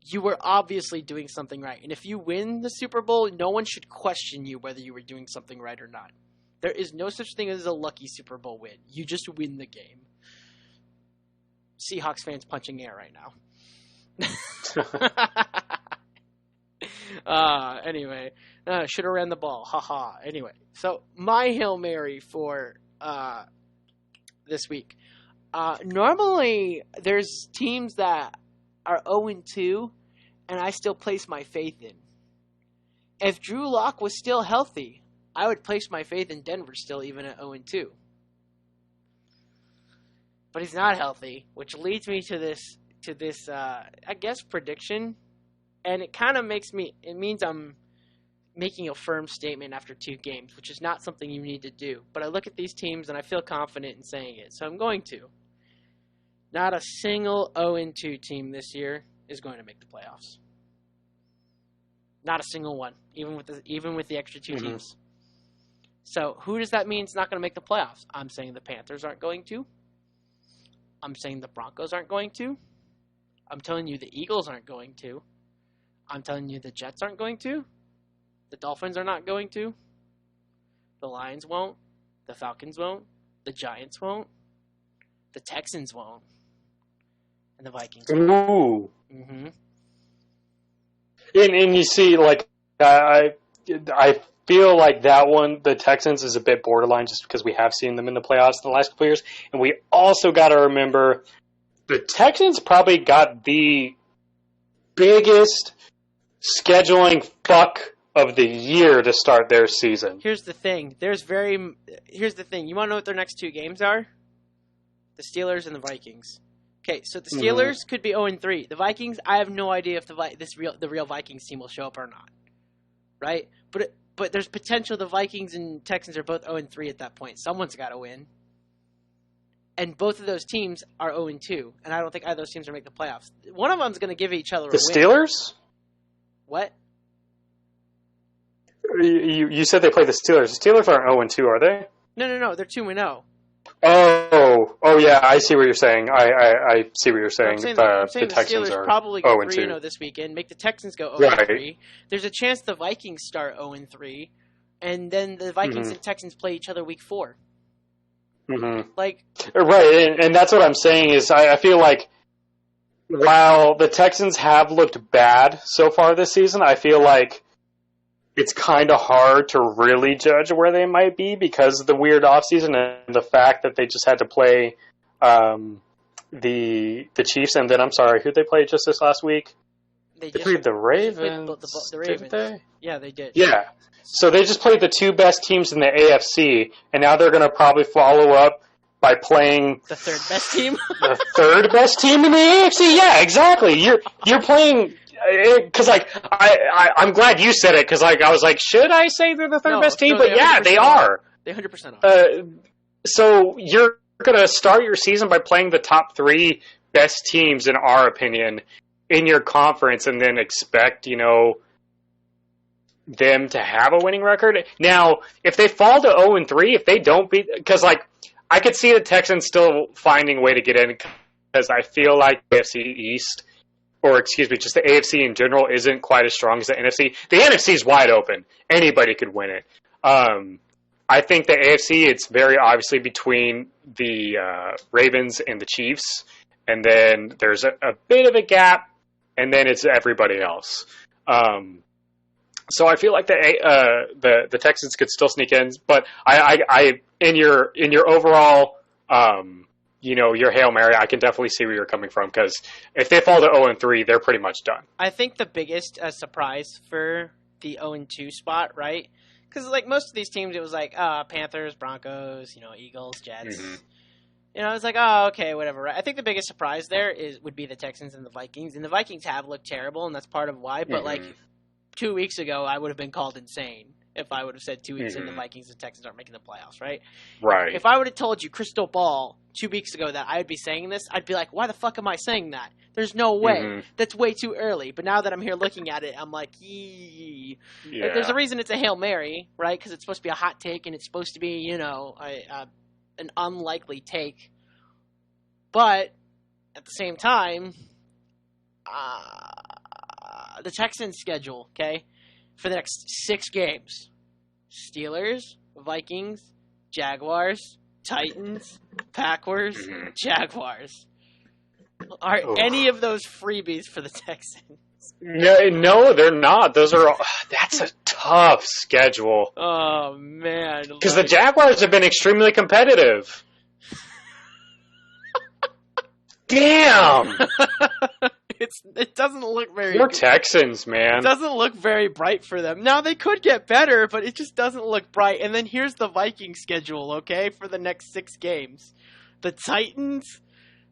you were obviously doing something right. And if you win the Super Bowl, no one should question you whether you were doing something right or not. There is no such thing as a lucky Super Bowl win. You just win the game. Seahawks fans punching air right now. Anyway, should have ran the ball. Haha. Anyway, so my Hail Mary for this week. Normally, there's teams that are 0-2, and I still place my faith in. If Drew Lock was still healthy, I would place my faith in Denver still, even at 0-2. But he's not healthy, which leads me to this, I guess, prediction. And it kind of means I'm making a firm statement after 2 games, which is not something you need to do. But I look at these teams and I feel confident in saying it, so I'm going to. Not a single 0-2 team this year is going to make the playoffs. Not a single one, even with the extra 2 teams. So who does that mean is not going to make the playoffs? I'm saying the Panthers aren't going to. I'm saying the Broncos aren't going to. I'm telling you the Eagles aren't going to. I'm telling you the Jets aren't going to. The Dolphins are not going to. The Lions won't. The Falcons won't. The Giants won't. The Texans won't. And the Vikings won't. Ooh. Mm-hmm. And you see, like, I feel like that one, the Texans, is a bit borderline just because we have seen them in the playoffs in the last couple of years. And we also got to remember the Texans probably got the biggest scheduling fuck of the year to start their season. Here's the thing. Here's the thing. You want to know what their next 2 games are? The Steelers and the Vikings. Okay, so the Steelers could be 0-3. The Vikings, I have no idea if the real Vikings team will show up or not. Right? But there's potential the Vikings and Texans are both 0-3 at that point. Someone's got to win. And both of those teams are 0-2. And I don't think either of those teams are going to make the playoffs. One of them's going to give each other a win. The Steelers? What? You said they played the Steelers. The Steelers aren't 0-2, are they? No. They're 2-0. Oh, yeah. I see what you're saying. I see what you're saying. I'm saying the Texans Steelers are probably go 3-0 this weekend. Make the Texans go 0-3. Right. There's a chance the Vikings start 0-3, and then the Vikings and Texans play each other week 4. Like, right, and that's what I'm saying is I feel like while the Texans have looked bad so far this season, I feel like it's kind of hard to really judge where they might be because of the weird offseason and the fact that they just had to play the Chiefs. And then, I'm sorry, who'd they play just this last week? They played the Ravens. The Ravens. Didn't they? Yeah, they did. Yeah. So they just played the 2 best teams in the AFC, and now they're going to probably follow up by playing the 3rd best team. The 3rd best team in the AFC. Yeah, exactly. You're playing because like I'm glad you said it because like I was like, should I say they're the 3rd best team? But yeah, they are. They 100% are. So you're going to start your season by playing the top 3 best teams in our opinion in your conference, and then expect them to have a winning record. Now, if they fall to 0-3, if they don't beat, because like I could see the Texans still finding a way to get in, because I feel like the AFC East, or excuse me, just the AFC in general, isn't quite as strong as the NFC. The NFC is wide open; anybody could win it. I think the AFC, it's very obviously between the Ravens and the Chiefs, and then there's a bit of a gap, and then it's everybody else. So I feel like the Texans could still sneak in, but I in your overall your Hail Mary, I can definitely see where you're coming from, because if they fall to 0-3, they're pretty much done. I think the biggest surprise for the 0-2 spot, right? Because like most of these teams, it was like Panthers, Broncos, Eagles, Jets. Mm-hmm. It's like, oh, okay, whatever. Right? I think the biggest surprise there would be the Texans and the Vikings, and the Vikings have looked terrible, and that's part of why. But like 2 weeks ago, I would have been called insane if I would have said 2 weeks in the Vikings and Texans aren't making the playoffs, right? Right. If I would have told you crystal ball 2 weeks ago that I would be saying this, I'd be like, why the fuck am I saying that? There's no way. That's way too early. But now that I'm here looking at it, I'm like, yee. Yeah. There's a reason it's a Hail Mary, right? Because it's supposed to be a hot take and it's supposed to be, an unlikely take. But at the same time, the Texans schedule, okay, for the next 6 games: Steelers, Vikings, Jaguars, Titans, Packers, Jaguars. Are any of those freebies for the Texans? No, they're not. Those are that's a tough schedule. Oh man, because the Jaguars have been extremely competitive. Damn. It doesn't look very Poor Texans, man. It doesn't look very bright for them. Now, they could get better, but it just doesn't look bright. And then here's the Vikings schedule, okay, for the next 6 games. The Titans,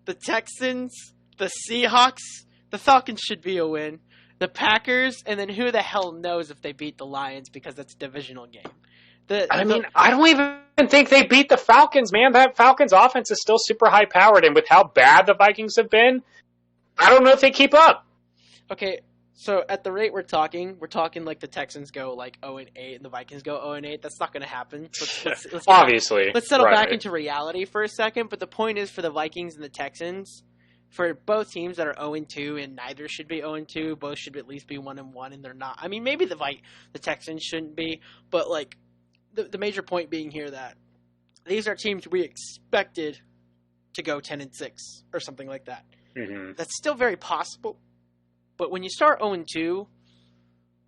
the Texans, the Seahawks. The Falcons should be a win. The Packers, and then who the hell knows if they beat the Lions, because that's a divisional game. I don't even think they beat the Falcons, man. That Falcons offense is still super high-powered, and with how bad the Vikings have been, I don't know if they keep up. Okay, so at the rate we're talking like the Texans go like 0-8 and the Vikings go 0-8. That's not going to happen. Let's Obviously. Let's settle back into reality for a second. But the point is, for the Vikings and the Texans, for both teams that are 0-2, and neither should be 0-2, both should at least be 1-1, and they're not. I mean, maybe the Texans shouldn't be, but like the major point being here that these are teams we expected to go 10-6 or something like that. Mm-hmm. That's still very possible, but when you start 0-2,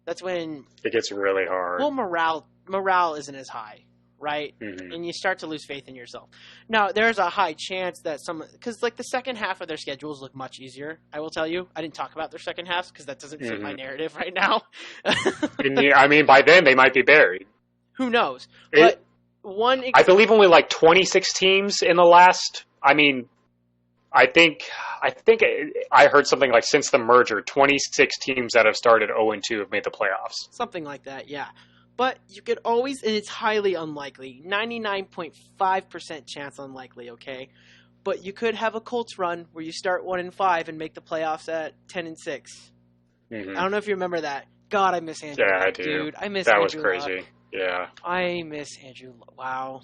that's when it gets really hard. Well, morale isn't as high, right? Mm-hmm. And you start to lose faith in yourself. Now, there's a high chance that because like the second half of their schedules look much easier. I will tell you, I didn't talk about their second halves because that doesn't fit my narrative right now. I mean, by then they might be buried. Who knows? But I believe only like 26 teams in the last. I mean, I think I heard something like since the merger, 26 teams that have started 0-2 have made the playoffs. Something like that, yeah. But you could always, and it's highly unlikely, 99.5% chance unlikely, okay? But you could have a Colts run where you start 1-5 and make the playoffs at 10-6. Mm-hmm. I don't know if you remember that. God, I miss Andrew. Yeah, Luck, I do. Dude, I miss that Andrew was crazy. Luck. Yeah. I miss Andrew. Wow.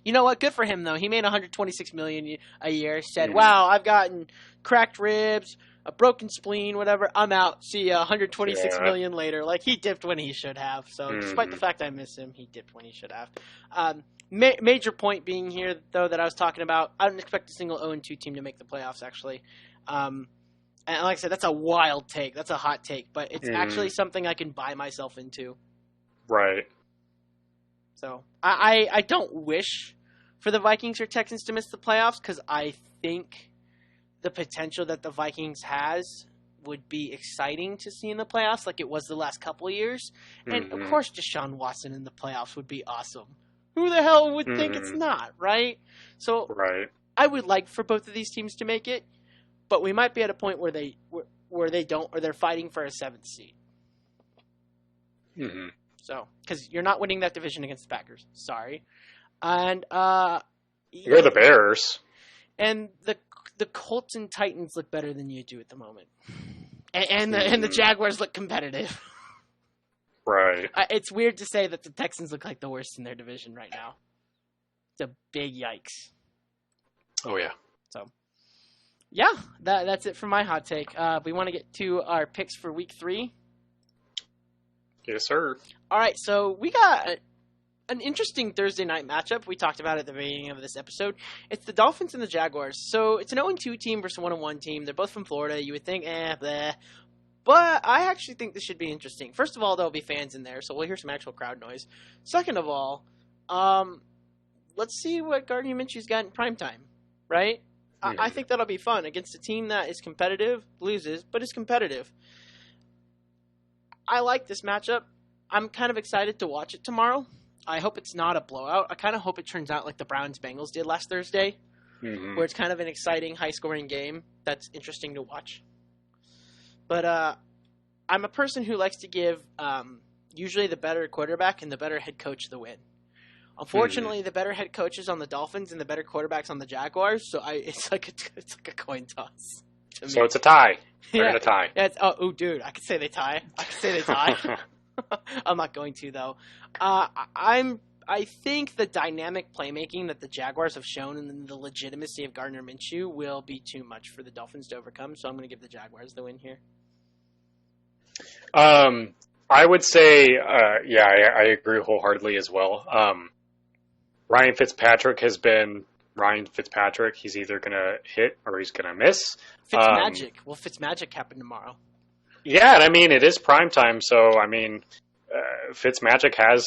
You know what? Good for him, though. He made $126 million a year. Said, "Wow, I've gotten cracked ribs, a broken spleen, whatever. I'm out. See ya. $126 million later." Like, he dipped when he should have. So, despite the fact I miss him, he dipped when he should have. Major point being here, though, that I was talking about, I don't expect a single 0-2 team to make the playoffs, actually. And like I said, that's a wild take. That's a hot take. But it's actually something I can buy myself into. Right. So, I don't wish for the Vikings or Texans to miss the playoffs, because I think the potential that the Vikings has would be exciting to see in the playoffs, like it was the last couple of years. And, of course, Deshaun Watson in the playoffs would be awesome. Who the hell would think it's not, right? So, I would like for both of these teams to make it, but we might be at a point where they don't, or they're fighting for a 7th seed. Mm-hmm. So, because you're not winning that division against the Packers. Sorry. And you're the Bears. And the Colts and Titans look better than you do at the moment. And the Jaguars look competitive. Right. It's weird to say that the Texans look like the worst in their division right now. It's a big yikes. Oh, yeah. So, yeah, that's it for my hot take. We want to get to our picks for Week 3. Yes, sir. All right, so we got an interesting Thursday night matchup. We talked about it at the beginning of this episode. It's the Dolphins and the Jaguars. So it's an 0-2 team versus a 1-1 team. They're both from Florida. You would think, bleh. But I actually think this should be interesting. First of all, there'll be fans in there, so we'll hear some actual crowd noise. Second of all, let's see what Gardner Minshew's got in primetime, right? I think that'll be fun against a team that is competitive, loses, but is competitive. I like this matchup. I'm kind of excited to watch it tomorrow. I hope it's not a blowout. I kind of hope it turns out like the Browns-Bengals did last Thursday, where it's kind of an exciting, high-scoring game that's interesting to watch. But I'm a person who likes to give usually the better quarterback and the better head coach the win. Unfortunately, the better head coaches on the Dolphins and the better quarterbacks on the Jaguars, so it's like a coin toss. So it's a tie. They're in a tie. Yeah, dude, I could say they tie. I'm not going to though. I think the dynamic playmaking that the Jaguars have shown and the legitimacy of Gardner Minshew will be too much for the Dolphins to overcome. So I'm going to give the Jaguars the win here. I would say, I agree wholeheartedly as well. Ryan Fitzpatrick has been Ryan Fitzpatrick. He's either going to hit or he's going to miss. Fitzmagic. Will Fitzmagic happen tomorrow? Yeah, and I mean, it is prime time, so I mean, Fitzmagic has,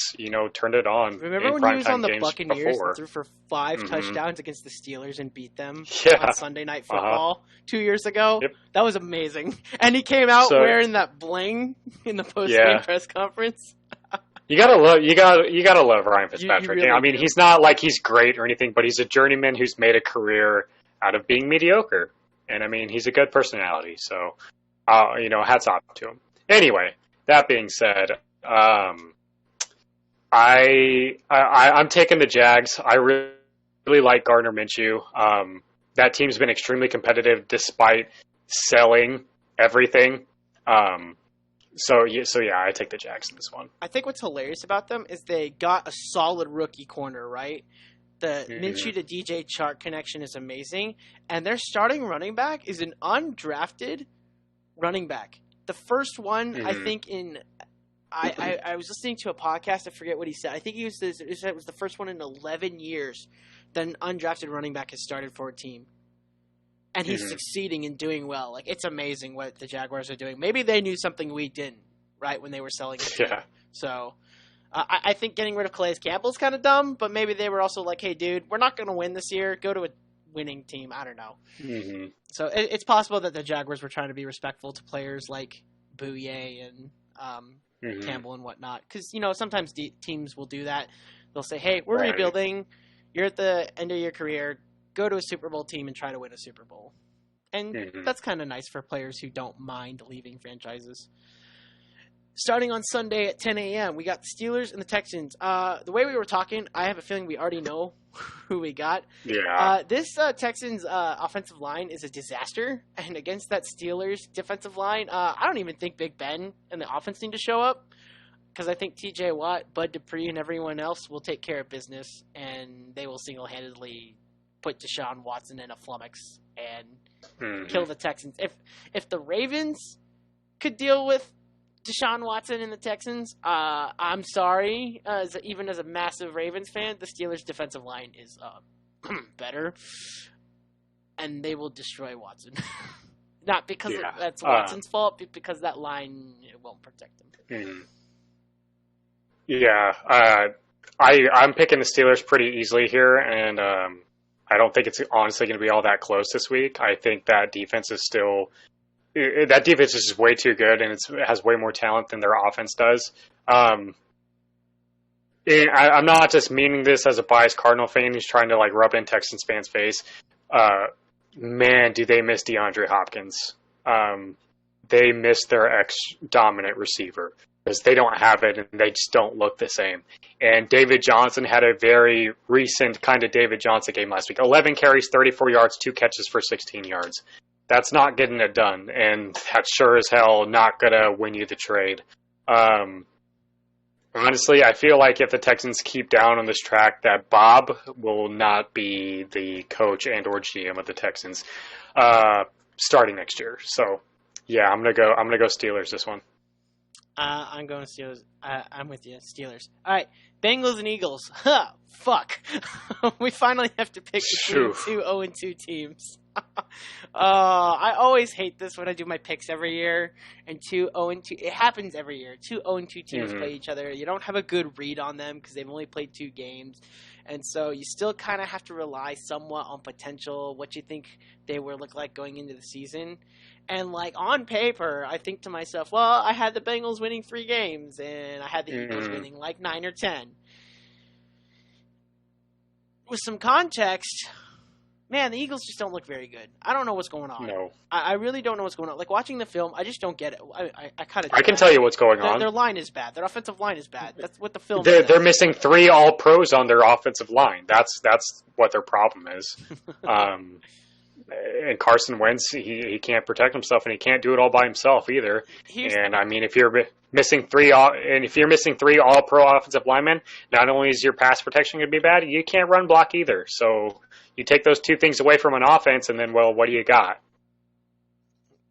turned it on. Remember when he was on the Buccaneers and threw for 5 touchdowns against the Steelers and beat them on Sunday Night Football 2 years ago? Yep. That was amazing. And he came out wearing that bling in the post-game press conference. You gotta love Ryan Fitzpatrick. Really I mean, he's not like he's great or anything, but he's a journeyman who's made a career out of being mediocre. And I mean, he's a good personality, so hats off to him. Anyway, that being said, I'm taking the Jags. I really like Gardner Minshew. That team's been extremely competitive despite selling everything. So I take the Jags in this one. I think what's hilarious about them is they got a solid rookie corner, right? The Minshew to DJ Chark connection is amazing, and their starting running back is an undrafted running back. The first one, I think, I was listening to a podcast. I forget what he said. I think he said it was the first one in 11 years that an undrafted running back has started for a team. And he's succeeding and doing well. Like, it's amazing what the Jaguars are doing. Maybe they knew something we didn't, right, when they were selling it. Yeah. So I think getting rid of Calais Campbell's kind of dumb, but maybe they were also like, hey, dude, we're not going to win this year. Go to a winning team. I don't know. So it's possible that the Jaguars were trying to be respectful to players like Bouye and Campbell and whatnot. Because, sometimes teams will do that. They'll say, hey, we're rebuilding. You're at the end of your career. Go to a Super Bowl team and try to win a Super Bowl. And that's kind of nice for players who don't mind leaving franchises. Starting on Sunday at 10 a.m., we got the Steelers and the Texans. The way we were talking, I have a feeling we already know who we got. Yeah. This Texans offensive line is a disaster. And against that Steelers defensive line, I don't even think Big Ben and the offense need to show up. Because I think T.J. Watt, Bud Dupree, and everyone else will take care of business. And they will single-handedly put Deshaun Watson in a flummox and kill the Texans. If the Ravens could deal with Deshaun Watson and the Texans, I'm sorry. Even as a massive Ravens fan, the Steelers' defensive line is better, and they will destroy Watson. Not because that's Watson's fault, but because that line won't protect him. Yeah, I'm picking the Steelers pretty easily here, and I don't think it's honestly going to be all that close this week. I think that defense is just way too good, and it has way more talent than their offense does. I'm not just meaning this as a biased Cardinal fan who's trying to rub in Texans fans' face. Man, do they miss DeAndre Hopkins. They miss their ex-dominant receiver because they don't have it and they just don't look the same. And David Johnson had a very recent kind of David Johnson game last week. 11 carries, 34 yards, 2 catches for 16 yards. That's not getting it done, and that's sure as hell not going to win you the trade. Honestly, I feel like if the Texans keep down on this track, that Bob will not be the coach and or GM of the Texans starting next year. So, yeah, I'm gonna go Steelers this one. I'm going Steelers. I'm with you, Steelers. All right, Bengals and Eagles. Huh, fuck. We finally have to pick between two 0-2 teams. I always hate this when I do my picks every year. And 2 0-2. It happens every year. 2 0-2 teams play each other. You don't have a good read on them because they've only played 2 games. And so you still kind of have to rely somewhat on potential, what you think they will look like going into the season. And, like, on paper, I think to myself, well, I had the Bengals winning 3 games, and I had the Eagles winning, like, 9 or 10. With some context, man, the Eagles just don't look very good. I don't know what's going on. No. I really don't know what's going on. Like, watching the film, I just don't get it. I kind of. I can tell you what's going on. Their line is bad. Their offensive line is bad. That's what the film They're missing 3 All-Pros on their offensive line. That's what their problem is. And Carson Wentz, he can't protect himself, and he can't do it all by himself either. And I mean, if you're missing 3 All-Pro offensive linemen, not only is your pass protection going to be bad, you can't run block either. So you take those 2 things away from an offense, and then, well, what do you got?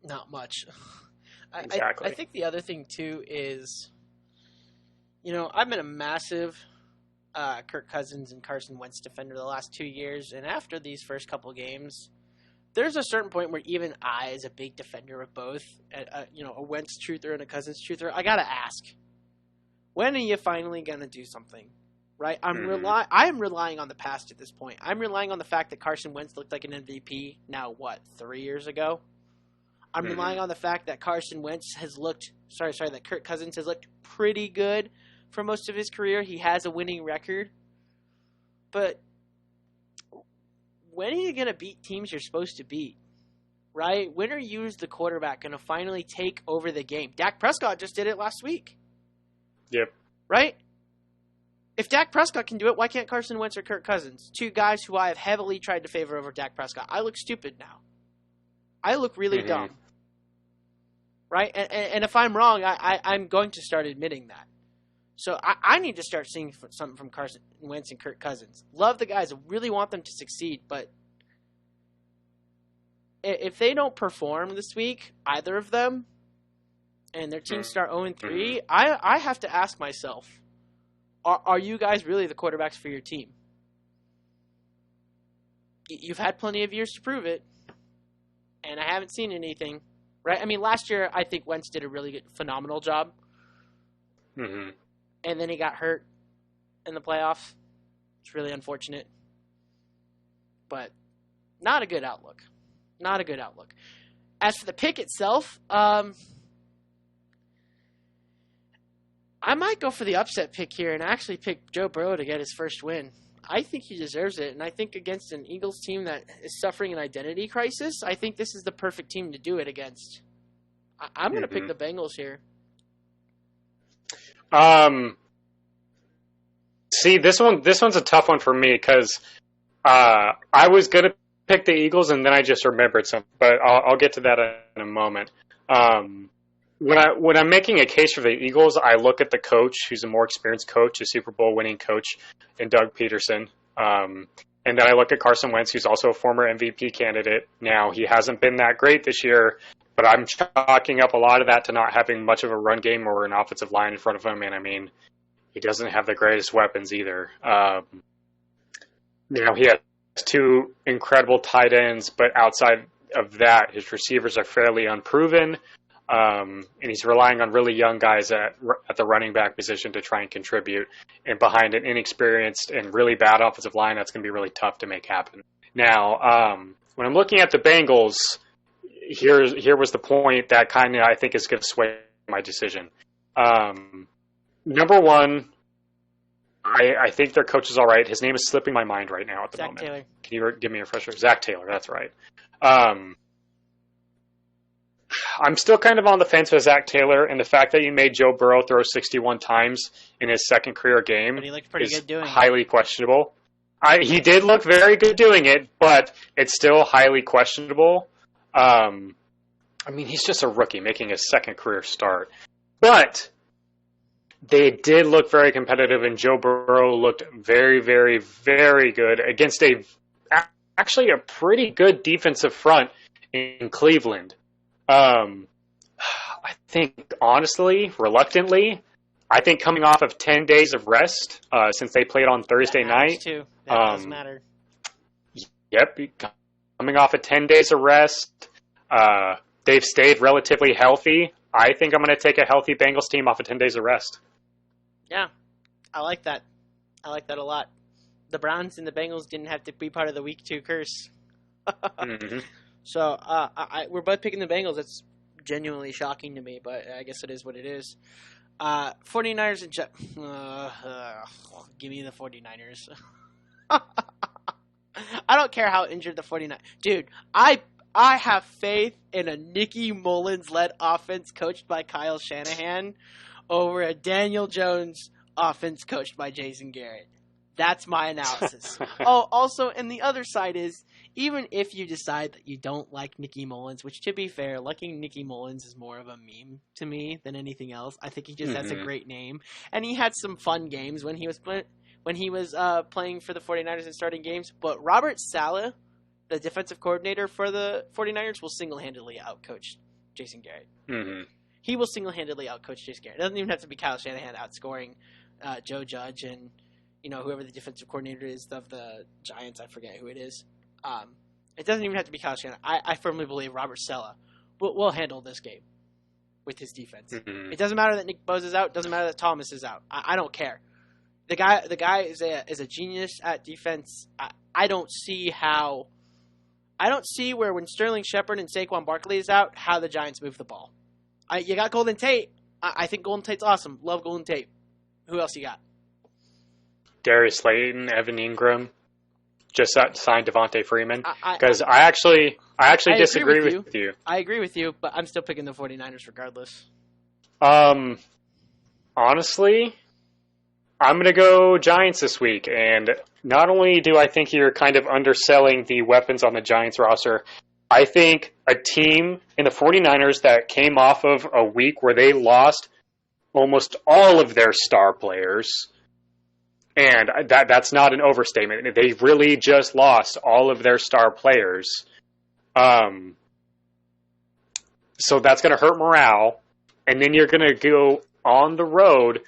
Not much. Exactly. I think the other thing too is, I've been a massive Kirk Cousins and Carson Wentz defender the last 2 years, and after these first couple games, there's a certain point where even I, as a big defender of both, a Wentz truther and a Cousins truther, I gotta ask, when are you finally gonna do something, right? I am relying on the past at this point. I'm relying on the fact that Carson Wentz looked like an MVP now, 3 years ago? I'm relying on the fact that Carson Wentz has looked, that Kirk Cousins has looked pretty good for most of his career. He has a winning record, but when are you going to beat teams you're supposed to beat, right? When are you as the quarterback going to finally take over the game? Dak Prescott just did it last week. Yep. Right? If Dak Prescott can do it, why can't Carson Wentz or Kirk Cousins? 2 guys who I have heavily tried to favor over Dak Prescott. I look stupid now. I look really dumb. Right? And if I'm wrong, I'm going to start admitting that. So I need to start seeing something from Carson Wentz and Kirk Cousins. Love the guys. I really want them to succeed. But if they don't perform this week, either of them, and their teams start 0-3, I have to ask myself, are you guys really the quarterbacks for your team? You've had plenty of years to prove it, and I haven't seen anything. Right? I mean, last year, I think Wentz did a really good, phenomenal job. And then he got hurt in the playoffs. It's really unfortunate. But not a good outlook. Not a good outlook. As for the pick itself, I might go for the upset pick here and actually pick Joe Burrow to get his first win. I think he deserves it. And I think against an Eagles team that is suffering an identity crisis, I think this is the perfect team to do it against. I'm going to pick the Bengals here. See, this one's a tough one for me because I was going to pick the Eagles and then I just remembered something, but I'll get to that in a moment. When I'm making a case for the Eagles, I look at the coach, who's a more experienced coach, a Super Bowl winning coach, in Doug Peterson. And then I look at Carson Wentz, who's also a former MVP candidate. Now, he hasn't been that great this year, but I'm chalking up a lot of that to not having much of a run game or an offensive line in front of him. And I mean, he doesn't have the greatest weapons either. He has 2 incredible tight ends, but outside of that, his receivers are fairly unproven. And he's relying on really young guys at the running back position to try and contribute. And behind an inexperienced and really bad offensive line, that's going to be really tough to make happen. Now, when I'm looking at the Bengals, here was the point that kind of I think is going to sway my decision. Number one, I think their coach is all right. His name is slipping my mind right now at the moment. Taylor. Can you give me a refresher? Zach Taylor, that's right. I'm still kind of on the fence with Zach Taylor, and the fact that you made Joe Burrow throw 61 times in his second career game but he looked pretty good doing highly questionable. He did look very good doing it, but it's still highly questionable. I mean, he's just a rookie making his second career start. But they did look very competitive, and Joe Burrow looked very, very, very good against actually a pretty good defensive front in Cleveland. I I think, honestly, reluctantly, I think coming off of 10 days of rest, since they played on Thursday night. Too. That does matter. Yep. Coming off of 10 days of rest, they've stayed relatively healthy. I think I'm going to take a healthy Bengals team off of 10 days of rest. Yeah, I like that. I like that a lot. The Browns and the Bengals didn't have to be part of the Week 2 curse. Mm-hmm. So we're both picking the Bengals. That's genuinely shocking to me, but I guess it is what it is. 49ers and Jets. Give me the 49ers. I don't care how injured the 49ers. Dude, I have faith in a Nicky Mullins-led offense coached by Kyle Shanahan over a Daniel Jones offense coached by Jason Garrett. That's my analysis. Also, and the other side is, even if you decide that you don't like Nicky Mullins, which, to be fair, liking Nicky Mullins is more of a meme to me than anything else. I think he just has a great name. And he had some fun games when he was playing for the 49ers and starting games. But Robert Saleh, the defensive coordinator for the 49ers, will single-handedly outcoach Jason Garrett. Mm-hmm. He will single-handedly outcoach Jason Garrett. It doesn't even have to be Kyle Shanahan outscoring Joe Judge and whoever the defensive coordinator is of the Giants. I forget who it is. It doesn't even have to be Kyle Shanahan. I firmly believe Robert Saleh will handle this game with his defense. Mm-hmm. It doesn't matter that Nick Bosa is out. It doesn't matter that Thomas is out. I don't care. The guy is a genius at defense. I don't see where when Sterling Shepard and Saquon Barkley is out, how the Giants move the ball. You got Golden Tate. I think Golden Tate's awesome. Love Golden Tate. Who else you got? Darius Slayton, Evan Ingram, just signed Devontae Freeman. Because I actually disagree with you. I agree with you, but I'm still picking the 49ers regardless. Honestly, I'm going to go Giants this week. And not only do I think you're kind of underselling the weapons on the Giants roster, I think a team in the 49ers that came off of a week where they lost almost all of their star players, and that's not an overstatement. They really just lost all of their star players. So that's going to hurt morale. And then you're going to go on the road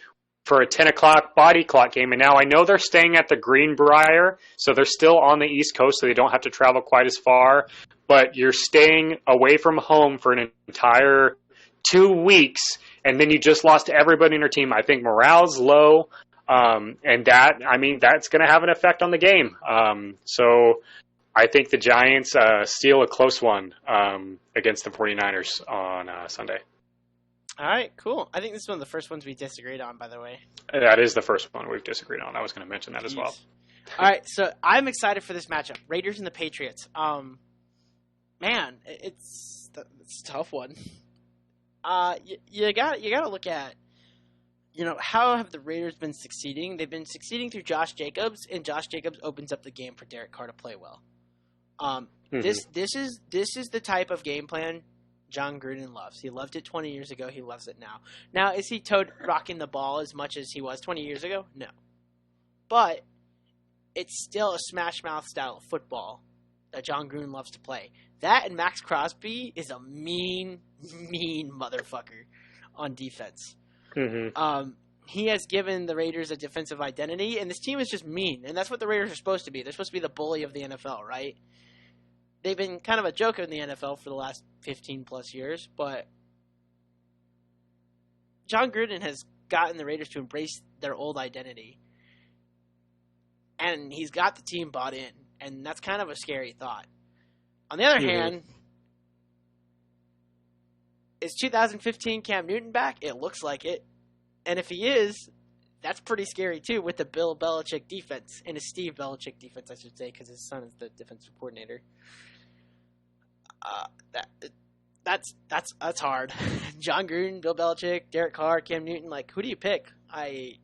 for a 10 o'clock body clock game. And now I know they're staying at the Greenbrier, so they're still on the East Coast, so they don't have to travel quite as far. But you're staying away from home for an entire 2 weeks, and then you just lost everybody in your team. I think morale's low. And that's going to have an effect on the game. So I think the Giants steal a close one against the 49ers on Sunday. All right, cool. I think this is one of the first ones we disagreed on, by the way. That is the first one we've disagreed on. I was going to mention that as well. All right, so I'm excited for this matchup. Raiders and the Patriots. Man, it's a tough one. You got to look at, how have the Raiders been succeeding? They've been succeeding through Josh Jacobs, and Josh Jacobs opens up the game for Derek Carr to play well. This is the type of game plan John Gruden loves. He loved it 20 years ago. He loves it now. Now, is he rocking the ball as much as he was 20 years ago? No. But it's still a smash mouth style of football that John Gruden loves to play. That and Max Crosby is a mean motherfucker on defense. Mm-hmm. He has given the Raiders a defensive identity, and this team is just mean, and that's what the Raiders are supposed to be. They're supposed to be the bully of the NFL, right? They've been kind of a joke in the NFL for the last 15-plus years, but John Gruden has gotten the Raiders to embrace their old identity, and he's got the team bought in, and that's kind of a scary thought. On the other hand, is 2015 Cam Newton back? It looks like it. And if he is, that's pretty scary too with the Bill Belichick defense and a Steve Belichick defense, I should say, because his son is the defensive coordinator. That's hard. John Gruden, Bill Belichick, Derek Carr, Cam Newton. Like, who do you pick? I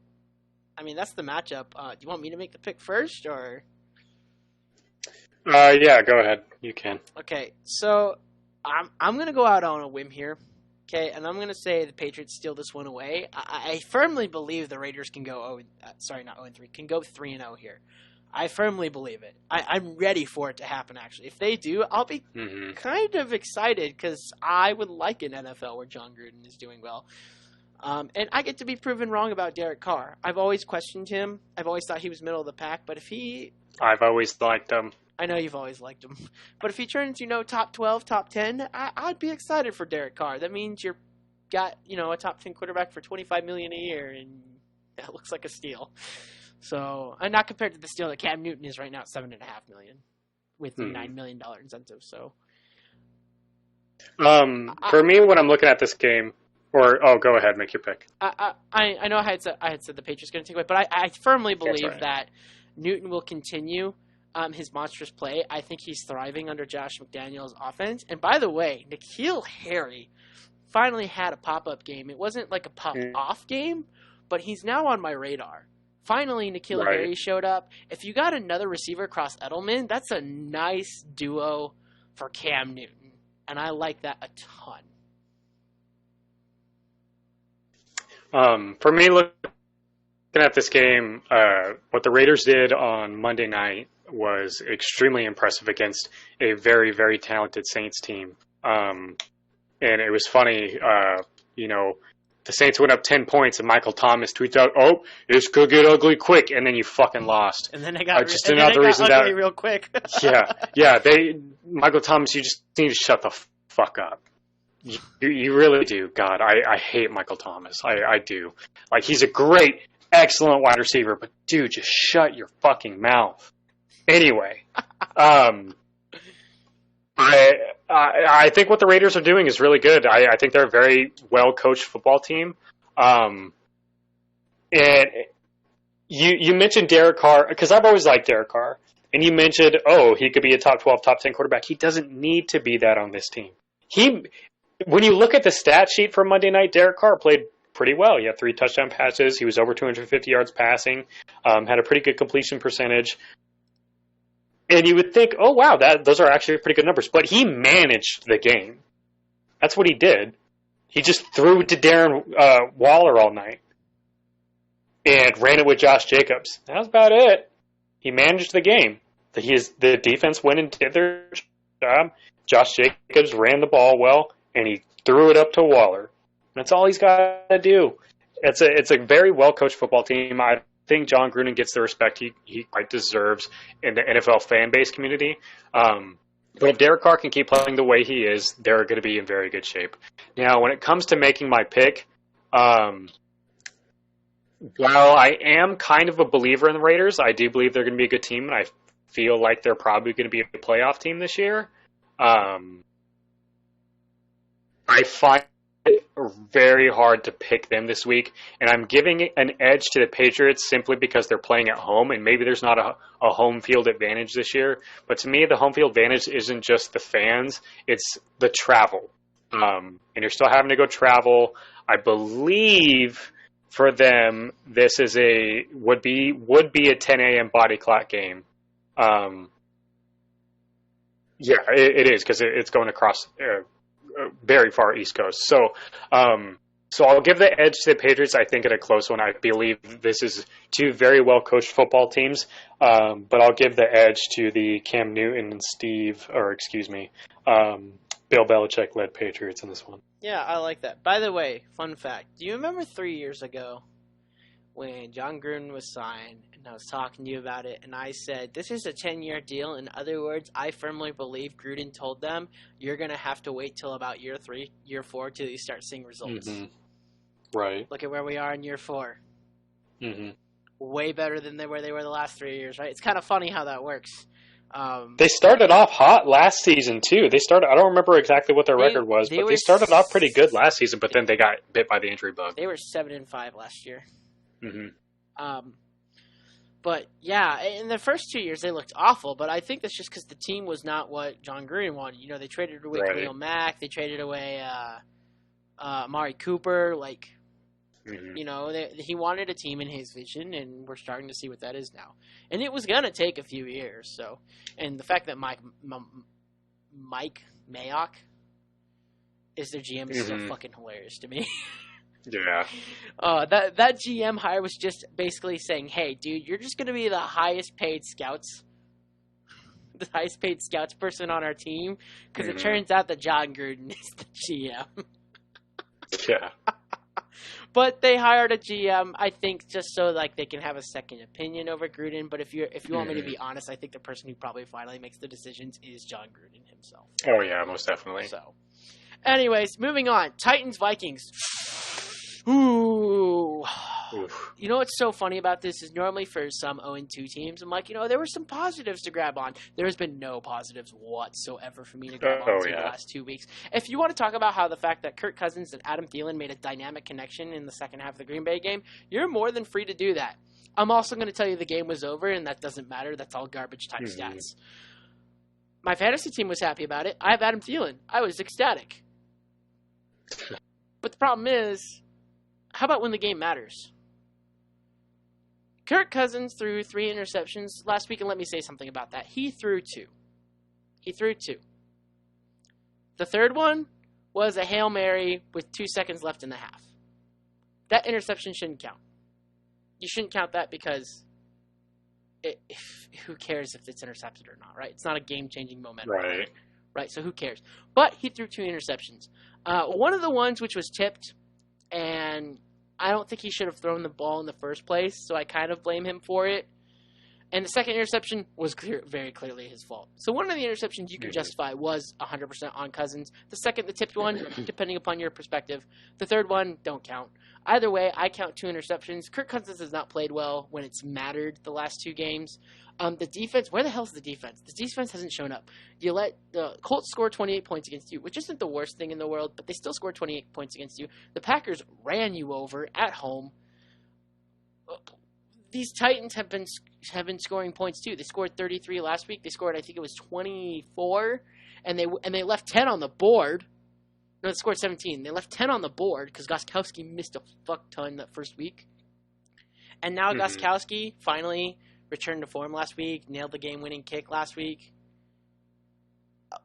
mean, that's the matchup. Do you want me to make the pick first, or? Yeah, go ahead. You can. Okay, so I'm gonna go out on a whim here. Okay, and I'm gonna say the Patriots steal this one away. I firmly believe the Raiders can go 3-0 here. I firmly believe it. I'm ready for it to happen, actually. If they do, I'll be kind of excited because I would like an NFL where John Gruden is doing well. And I get to be proven wrong about Derek Carr. I've always questioned him. I've always thought he was middle of the pack. But if he... I've always liked him. I know you've always liked him. But if he turns, top 12, top 10, I'd be excited for Derek Carr. That means you're got, a top 10 quarterback for $25 million a year, and that looks like a steal. So, and not compared to the steal that Cam Newton is right now at $7.5 million with $9 million incentive. So, for me, when I'm looking at this game, go ahead, make your pick. I know I had said the Patriots going to take away, but I firmly believe that Newton will continue his monstrous play. I think he's thriving under Josh McDaniels' offense. And by the way, N'Keal Harry finally had a pop-up game. It wasn't like a pop-off game, but he's now on my radar. Finally, N'Keal Harry showed up. If you got another receiver across Edelman, that's a nice duo for Cam Newton. And I like that a ton. For me, looking at this game, what the Raiders did on Monday night was extremely impressive against a very, very talented Saints team. And it was funny, the Saints went up 10 points, and Michael Thomas tweets out, "Oh, this could get ugly quick," and then you fucking lost. And then it got ugly real quick. yeah. Michael Thomas, you just need to shut the fuck up. You really do. God, I hate Michael Thomas. I do. Like, he's a great, excellent wide receiver, but dude, just shut your fucking mouth. Anyway, I think what the Raiders are doing is really good. I think they're a very well-coached football team. And you mentioned Derek Carr, because I've always liked Derek Carr. And you mentioned, he could be a top 12, top 10 quarterback. He doesn't need to be that on this team. When you look at the stat sheet for Monday night, Derek Carr played pretty well. He had 3 touchdown passes. He was over 250 yards passing, had a pretty good completion percentage. And you would think, oh, wow, those are actually pretty good numbers. But he managed the game. That's what he did. He just threw it to Darren Waller all night and ran it with Josh Jacobs. That was about it. He managed the game. The defense went and did their job. Josh Jacobs ran the ball well, and he threw it up to Waller. That's all he's got to do. It's a very well-coached football team. I think John Gruden gets the respect he quite deserves in the NFL fan base community. But if Derek Carr can keep playing the way he is, they're going to be in very good shape. Now, when it comes to making my pick, while I am kind of a believer in the Raiders, I do believe they're going to be a good team, and I feel like they're probably going to be a playoff team this year. I find it very hard to pick them this week, and I'm giving an edge to the Patriots simply because they're playing at home, and maybe there's not a home field advantage this year. But to me, the home field advantage isn't just the fans, it's the travel. And you're still having to go travel. I believe for them, this is would be a 10 a.m. body clock game. Yeah, it is, because it's going across very far East Coast. So I'll give the edge to the Patriots. I think in a close one. I believe this is 2 very well coached football teams. But I'll give the edge to the Cam Newton and Bill Belichick led Patriots in this one. Yeah, I like that. By the way, fun fact: do you remember 3 years ago when John Gruden was signed, and I was talking to you about it, and I said, this is a 10-year deal. In other words, I firmly believe Gruden told them, you're going to have to wait till about year 3, year 4, till you start seeing results. Mm-hmm. Right. Look at where we are in year 4. Mm-hmm. Way better than where they were the last 3 years, right? It's kind of funny how that works. They started off hot last season, too. I don't remember exactly what their record was, but they started off pretty good last season, but then they got bit by the injury bug. They were 7-5 last year. Mm-hmm. But yeah, in the first 2 years they looked awful. But I think that's just because the team was not what John Gruden wanted. They traded away Khalil Mack, they traded away Amari Cooper. He wanted a team in his vision, and we're starting to see what that is now. And it was gonna take a few years. So, and the fact that Mike Mayock is their GM is so fucking hilarious to me. Yeah. That GM hire was just basically saying, "Hey, dude, you're just going to be the highest paid scouts person on our team," because it turns out that John Gruden is the GM. Yeah. But they hired a GM, I think, just so like they can have a second opinion over Gruden. But if you want me to be honest, I think the person who probably finally makes the decisions is John Gruden himself. Oh yeah, most definitely. So, anyways, moving on. Titans Vikings. Ooh. Oof. You know what's so funny about this is normally for some 0-2 teams, I'm like, there were some positives to grab on. There has been no positives whatsoever for me to grab on the last 2 weeks. If you want to talk about how the fact that Kirk Cousins and Adam Thielen made a dynamic connection in the second half of the Green Bay game, you're more than free to do that. I'm also going to tell you the game was over, and that doesn't matter. That's all garbage type stats. My fantasy team was happy about it. I have Adam Thielen. I was ecstatic. But the problem is, how about when the game matters? Kirk Cousins threw 3 interceptions last week, and let me say something about that. He threw 2. The third one was a Hail Mary with 2 seconds left in the half. That interception shouldn't count. You shouldn't count that because who cares if it's intercepted or not, right? It's not a game-changing moment. Right, so who cares? But he threw 2 interceptions. One of the ones which was tipped, and I don't think he should have thrown the ball in the first place, so I kind of blame him for it. And the second interception was very clearly his fault. So one of the interceptions you can justify was 100% on Cousins. The second, the tipped one, depending upon your perspective. The third one, don't count. Either way, I count 2 interceptions. Kirk Cousins has not played well when it's mattered the last 2 games. The defense, where the hell's the defense? The defense hasn't shown up. You let the Colts score 28 points against you, which isn't the worst thing in the world, but they still scored 28 points against you. The Packers ran you over at home. These Titans have been scoring points too. They scored 33 last week. They scored, I think it was 24, and they left 10 on the board. No, they scored 17. They left 10 on the board because Gostkowski missed a fuck ton that first week. And now Gostkowski finally returned to form last week, nailed the game-winning kick last week.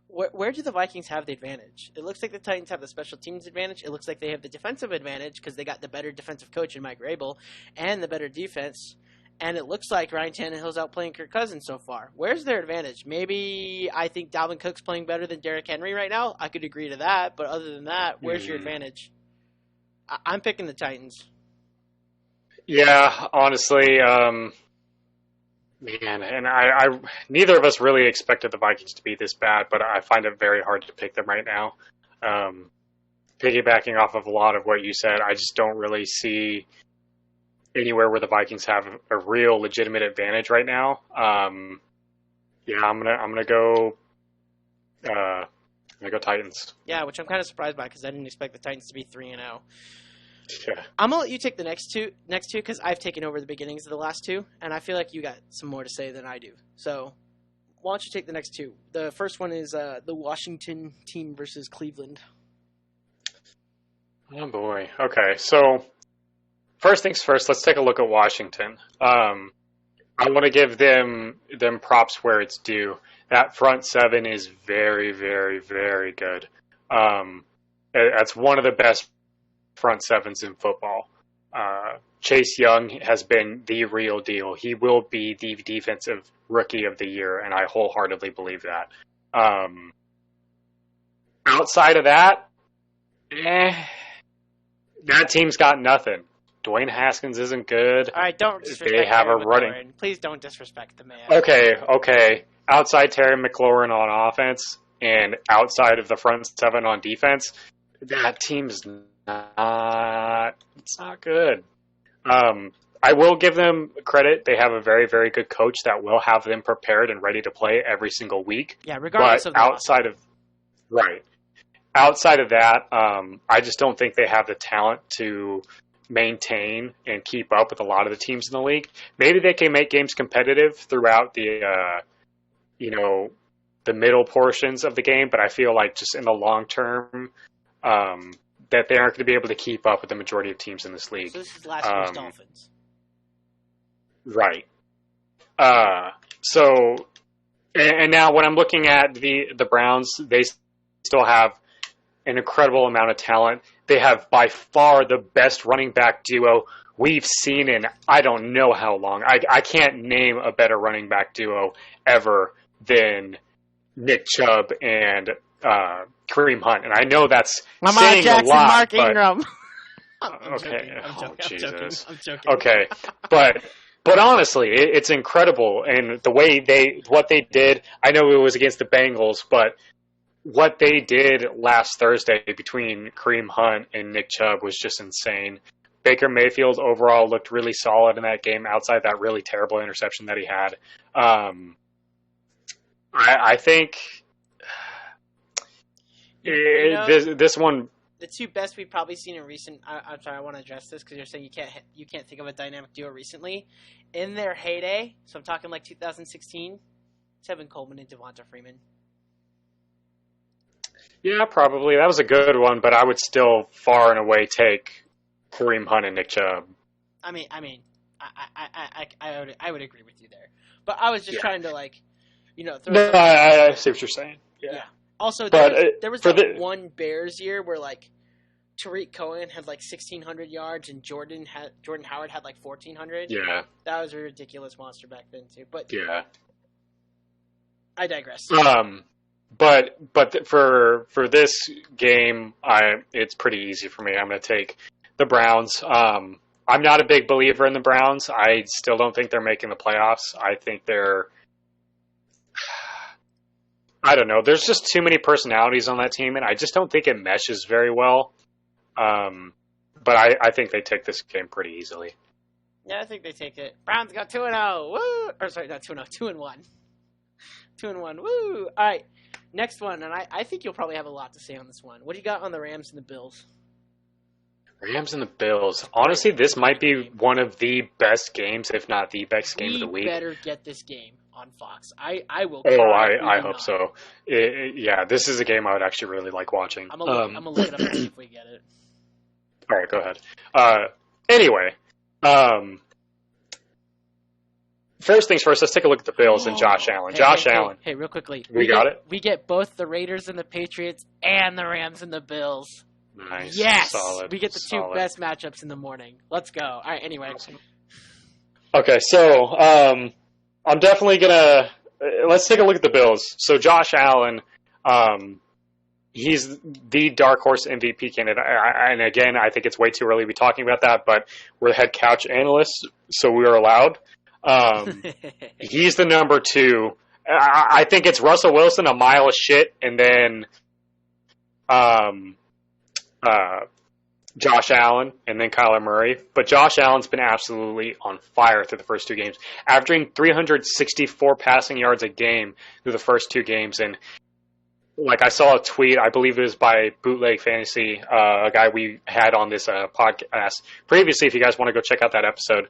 Where do the Vikings have the advantage? It looks like the Titans have the special teams advantage. It looks like they have the defensive advantage because they got the better defensive coach in Mike Rabel and the better defense. And it looks like Ryan Tannehill's outplaying Kirk Cousins so far. Where's their advantage? Maybe I think Dalvin Cook's playing better than Derrick Henry right now. I could agree to that. But other than that, where's your advantage? I'm picking the Titans. Yeah, honestly, man, and I neither of us really expected the Vikings to be this bad, but I find it very hard to pick them right now. Piggybacking off of a lot of what you said, I just don't really see anywhere where the Vikings have a real legitimate advantage right now. Yeah, I'm gonna go Titans. Yeah, which I'm kind of surprised by because I didn't expect the Titans to be 3-0. Yeah. I'm gonna let you take the next two because I've taken over the beginnings of the last 2, and I feel like you got some more to say than I do. So why don't you take the next 2? The first one is the Washington team versus Cleveland. Oh boy. Okay, so first things first, let's take a look at Washington. I want to give them props where it's due. That front 7 is very, very, very good. That's one of the best front 7s in football. Chase Young has been the real deal. He will be the defensive rookie of the year, and I wholeheartedly believe that. Outside of that, that team's got nothing. Dwayne Haskins isn't good. All right, don't disrespect They have Terry a running. McLaurin. Please don't disrespect the man. Okay. Outside Terry McLaurin on offense and outside of the front 7 on defense, that team's not good. I will give them credit. They have a very, very good coach that will have them prepared and ready to play every single week. Yeah, regardless of the outside of that, I just don't think they have the talent to maintain and keep up with a lot of the teams in the league. Maybe they can make games competitive throughout the middle portions of the game, but I feel like just in the long term, that they aren't going to be able to keep up with the majority of teams in this league. So this is last year's Dolphins. Right. And now when I'm looking at the Browns, they still have an incredible amount of talent. They have by far the best running back duo we've seen in I don't know how long. I can't name a better running back duo ever than Nick Chubb and Kareem Hunt. And I know that's Lamar saying Jackson, a lot. Mark Ingram. Okay. I'm Jesus. joking. Okay. But honestly, it's incredible. And the way what they did, I know it was against the Bengals, but what they did last Thursday between Kareem Hunt and Nick Chubb was just insane. Baker Mayfield overall looked really solid in that game outside that really terrible interception that he had. I think this one. The two best we've probably seen in recent. I'm sorry, I want to address this because you're saying you can't think of a dynamic duo recently in their heyday. So I'm talking like 2016. Tevin Coleman and Devonta Freeman. Yeah, probably that was a good one, but I would still far and away take Kareem Hunt and Nick Chubb. I would agree with you there, but I was just trying to throw. No, I see what you're saying. Yeah. Also, there was that one Bears year where Tariq Cohen had 1,600 yards and Jordan Howard had 1,400. Yeah, that was a ridiculous monster back then too. But yeah, I digress. But for this game, it's pretty easy for me. I'm going to take the Browns. I'm not a big believer in the Browns. I still don't think they're making the playoffs. I think I don't know. There's just too many personalities on that team, and I just don't think it meshes very well. But I think they take this game pretty easily. Yeah, I think they take it. Browns got 2-0. Woo! Or sorry, not 2-0. 2-1. 2-1. Woo! All right. Next one, and I think you'll probably have a lot to say on this one. What do you got on the Rams and the Bills? Rams and the Bills. Honestly, this might be one of the best games, if not the best game of the week. We better get this game on Fox. I will. Oh, I hope so. Yeah, this is a game I would actually really like watching. I'm gonna look it up and see if we get it. All right, go ahead. Anyway, first things first, let's take a look at the Bills and Josh Allen. Allen. Hey, real quickly. We got it? We get both the Raiders and the Patriots and the Rams and the Bills. Nice. Yes! Solid. We get the two best matchups in the morning. Let's go. All right, anyway. Awesome. Okay, so I'm definitely going to – let's take a look at the Bills. So Josh Allen, he's the dark horse MVP candidate. And again, I think it's way too early to be talking about that, but we're the head couch analysts, so we're allowed. He's the number 2. I think it's Russell Wilson, a mile of shit, and then Josh Allen, and then Kyler Murray. But Josh Allen's been absolutely on fire through the first 2 games, averaging 364 passing yards a game through the first 2 games. And I saw a tweet, I believe it was by Bootleg Fantasy, a guy we had on this podcast previously, if you guys want to go check out that episode.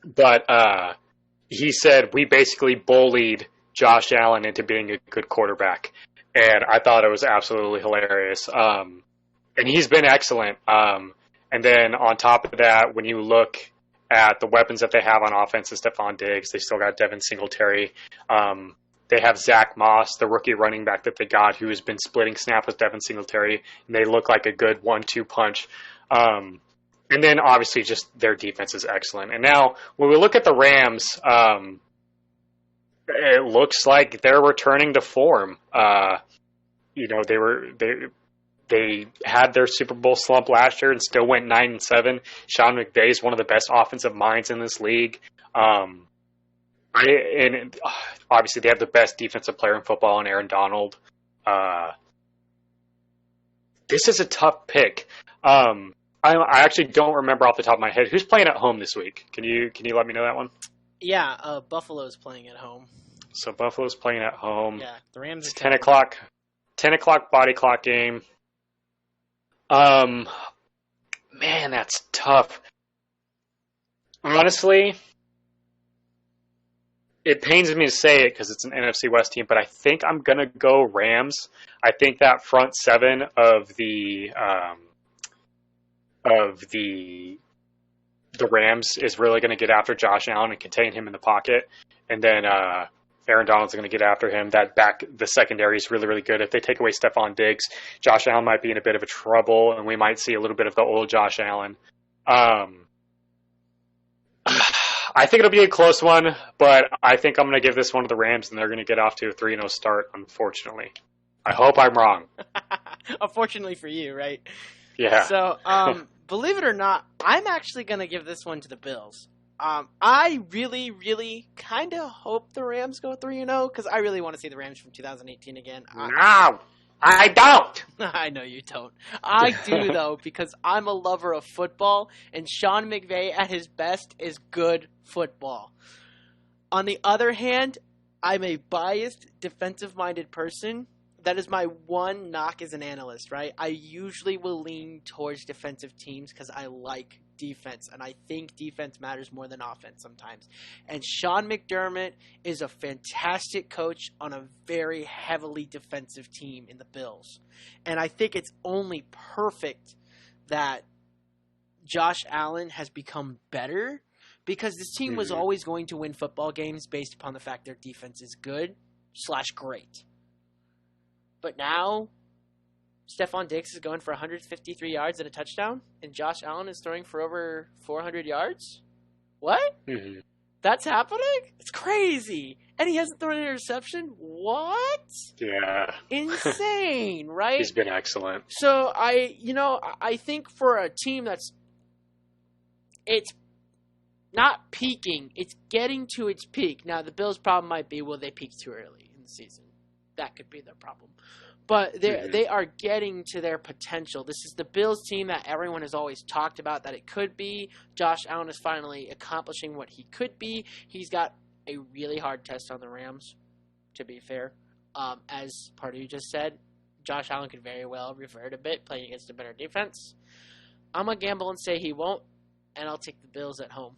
But he said we basically bullied Josh Allen into being a good quarterback. And I thought it was absolutely hilarious. And he's been excellent. And then on top of that, when you look at the weapons that they have on offense, is Stephon Diggs. They still got Devin Singletary. They have Zach Moss, the rookie running back that they got, who has been splitting snap with Devin Singletary. And they look like a good 1-2 punch. And then obviously just their defense is excellent. And now when we look at the Rams, it looks like they're returning to form. They had their Super Bowl slump last year and still went 9-7. Sean McVay is one of the best offensive minds in this league. And obviously they have the best defensive player in football in Aaron Donald. This is a tough pick. I actually don't remember off the top of my head who's playing at home this week. Can you let me know that one? Yeah, Buffalo's playing at home. So Buffalo's playing at home. Yeah, the Rams. It's 10 o'clock. 10 o'clock body clock game. Man, that's tough. Honestly, it pains me to say it because it's an NFC West team, but I think I'm gonna go Rams. I think that front 7 of the Rams is really going to get after Josh Allen and contain him in the pocket. And then Aaron Donald's going to get after him. The secondary is really, really good. If they take away Stephon Diggs, Josh Allen might be in a bit of a trouble, and we might see a little bit of the old Josh Allen. I think it'll be a close one, but I think I'm going to give this one to the Rams, and they're going to get off to a 3-0 start, unfortunately. I hope I'm wrong. Unfortunately for you, right? Yeah. So, believe it or not, I'm actually going to give this one to the Bills. I really, really kind of hope the Rams go 3-0 because I really want to see the Rams from 2018 again. No, I don't. I know you don't. I do, though, because I'm a lover of football, and Sean McVay at his best is good football. On the other hand, I'm a biased, defensive-minded person. That is my one knock as an analyst, right? I usually will lean towards defensive teams because I like defense, and I think defense matters more than offense sometimes. And Sean McDermott is a fantastic coach on a very heavily defensive team in the Bills. And I think it's only perfect that Josh Allen has become better because this team was always going to win football games based upon the fact their defense is good/great. But now, Stephon Diggs is going for 153 yards and a touchdown, and Josh Allen is throwing for over 400 yards? What? Mm-hmm. That's happening? It's crazy. And he hasn't thrown an interception? What? Yeah. Insane, right? He's been excellent. So, I think for a team it's not peaking, it's getting to its peak. Now, the Bills' problem might be, will they peak too early in the season? That could be their problem. But they are getting to their potential. This is the Bills team that everyone has always talked about that it could be. Josh Allen is finally accomplishing what he could be. He's got a really hard test on the Rams, to be fair. As Pardue just said, Josh Allen could very well revert a bit, playing against a better defense. I'm going to gamble and say he won't, and I'll take the Bills at home.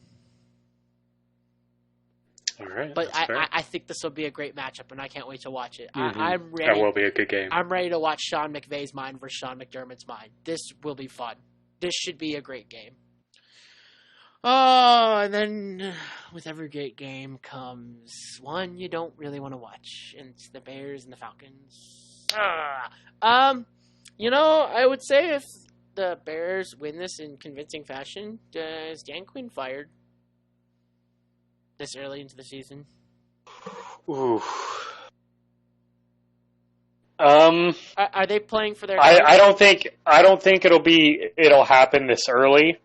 All right, but I think this will be a great matchup, and I can't wait to watch it. Mm-hmm. I'm ready. That will be a good game. I'm ready to watch Sean McVay's mind versus Sean McDermott's mind. This will be fun. This should be a great game. Oh, and then with every great game comes one you don't really want to watch, and it's the Bears and the Falcons. I would say if the Bears win this in convincing fashion, is Dan Quinn fired? This early into the season? Ooh. Are they playing for their? I don't think it'll happen this early,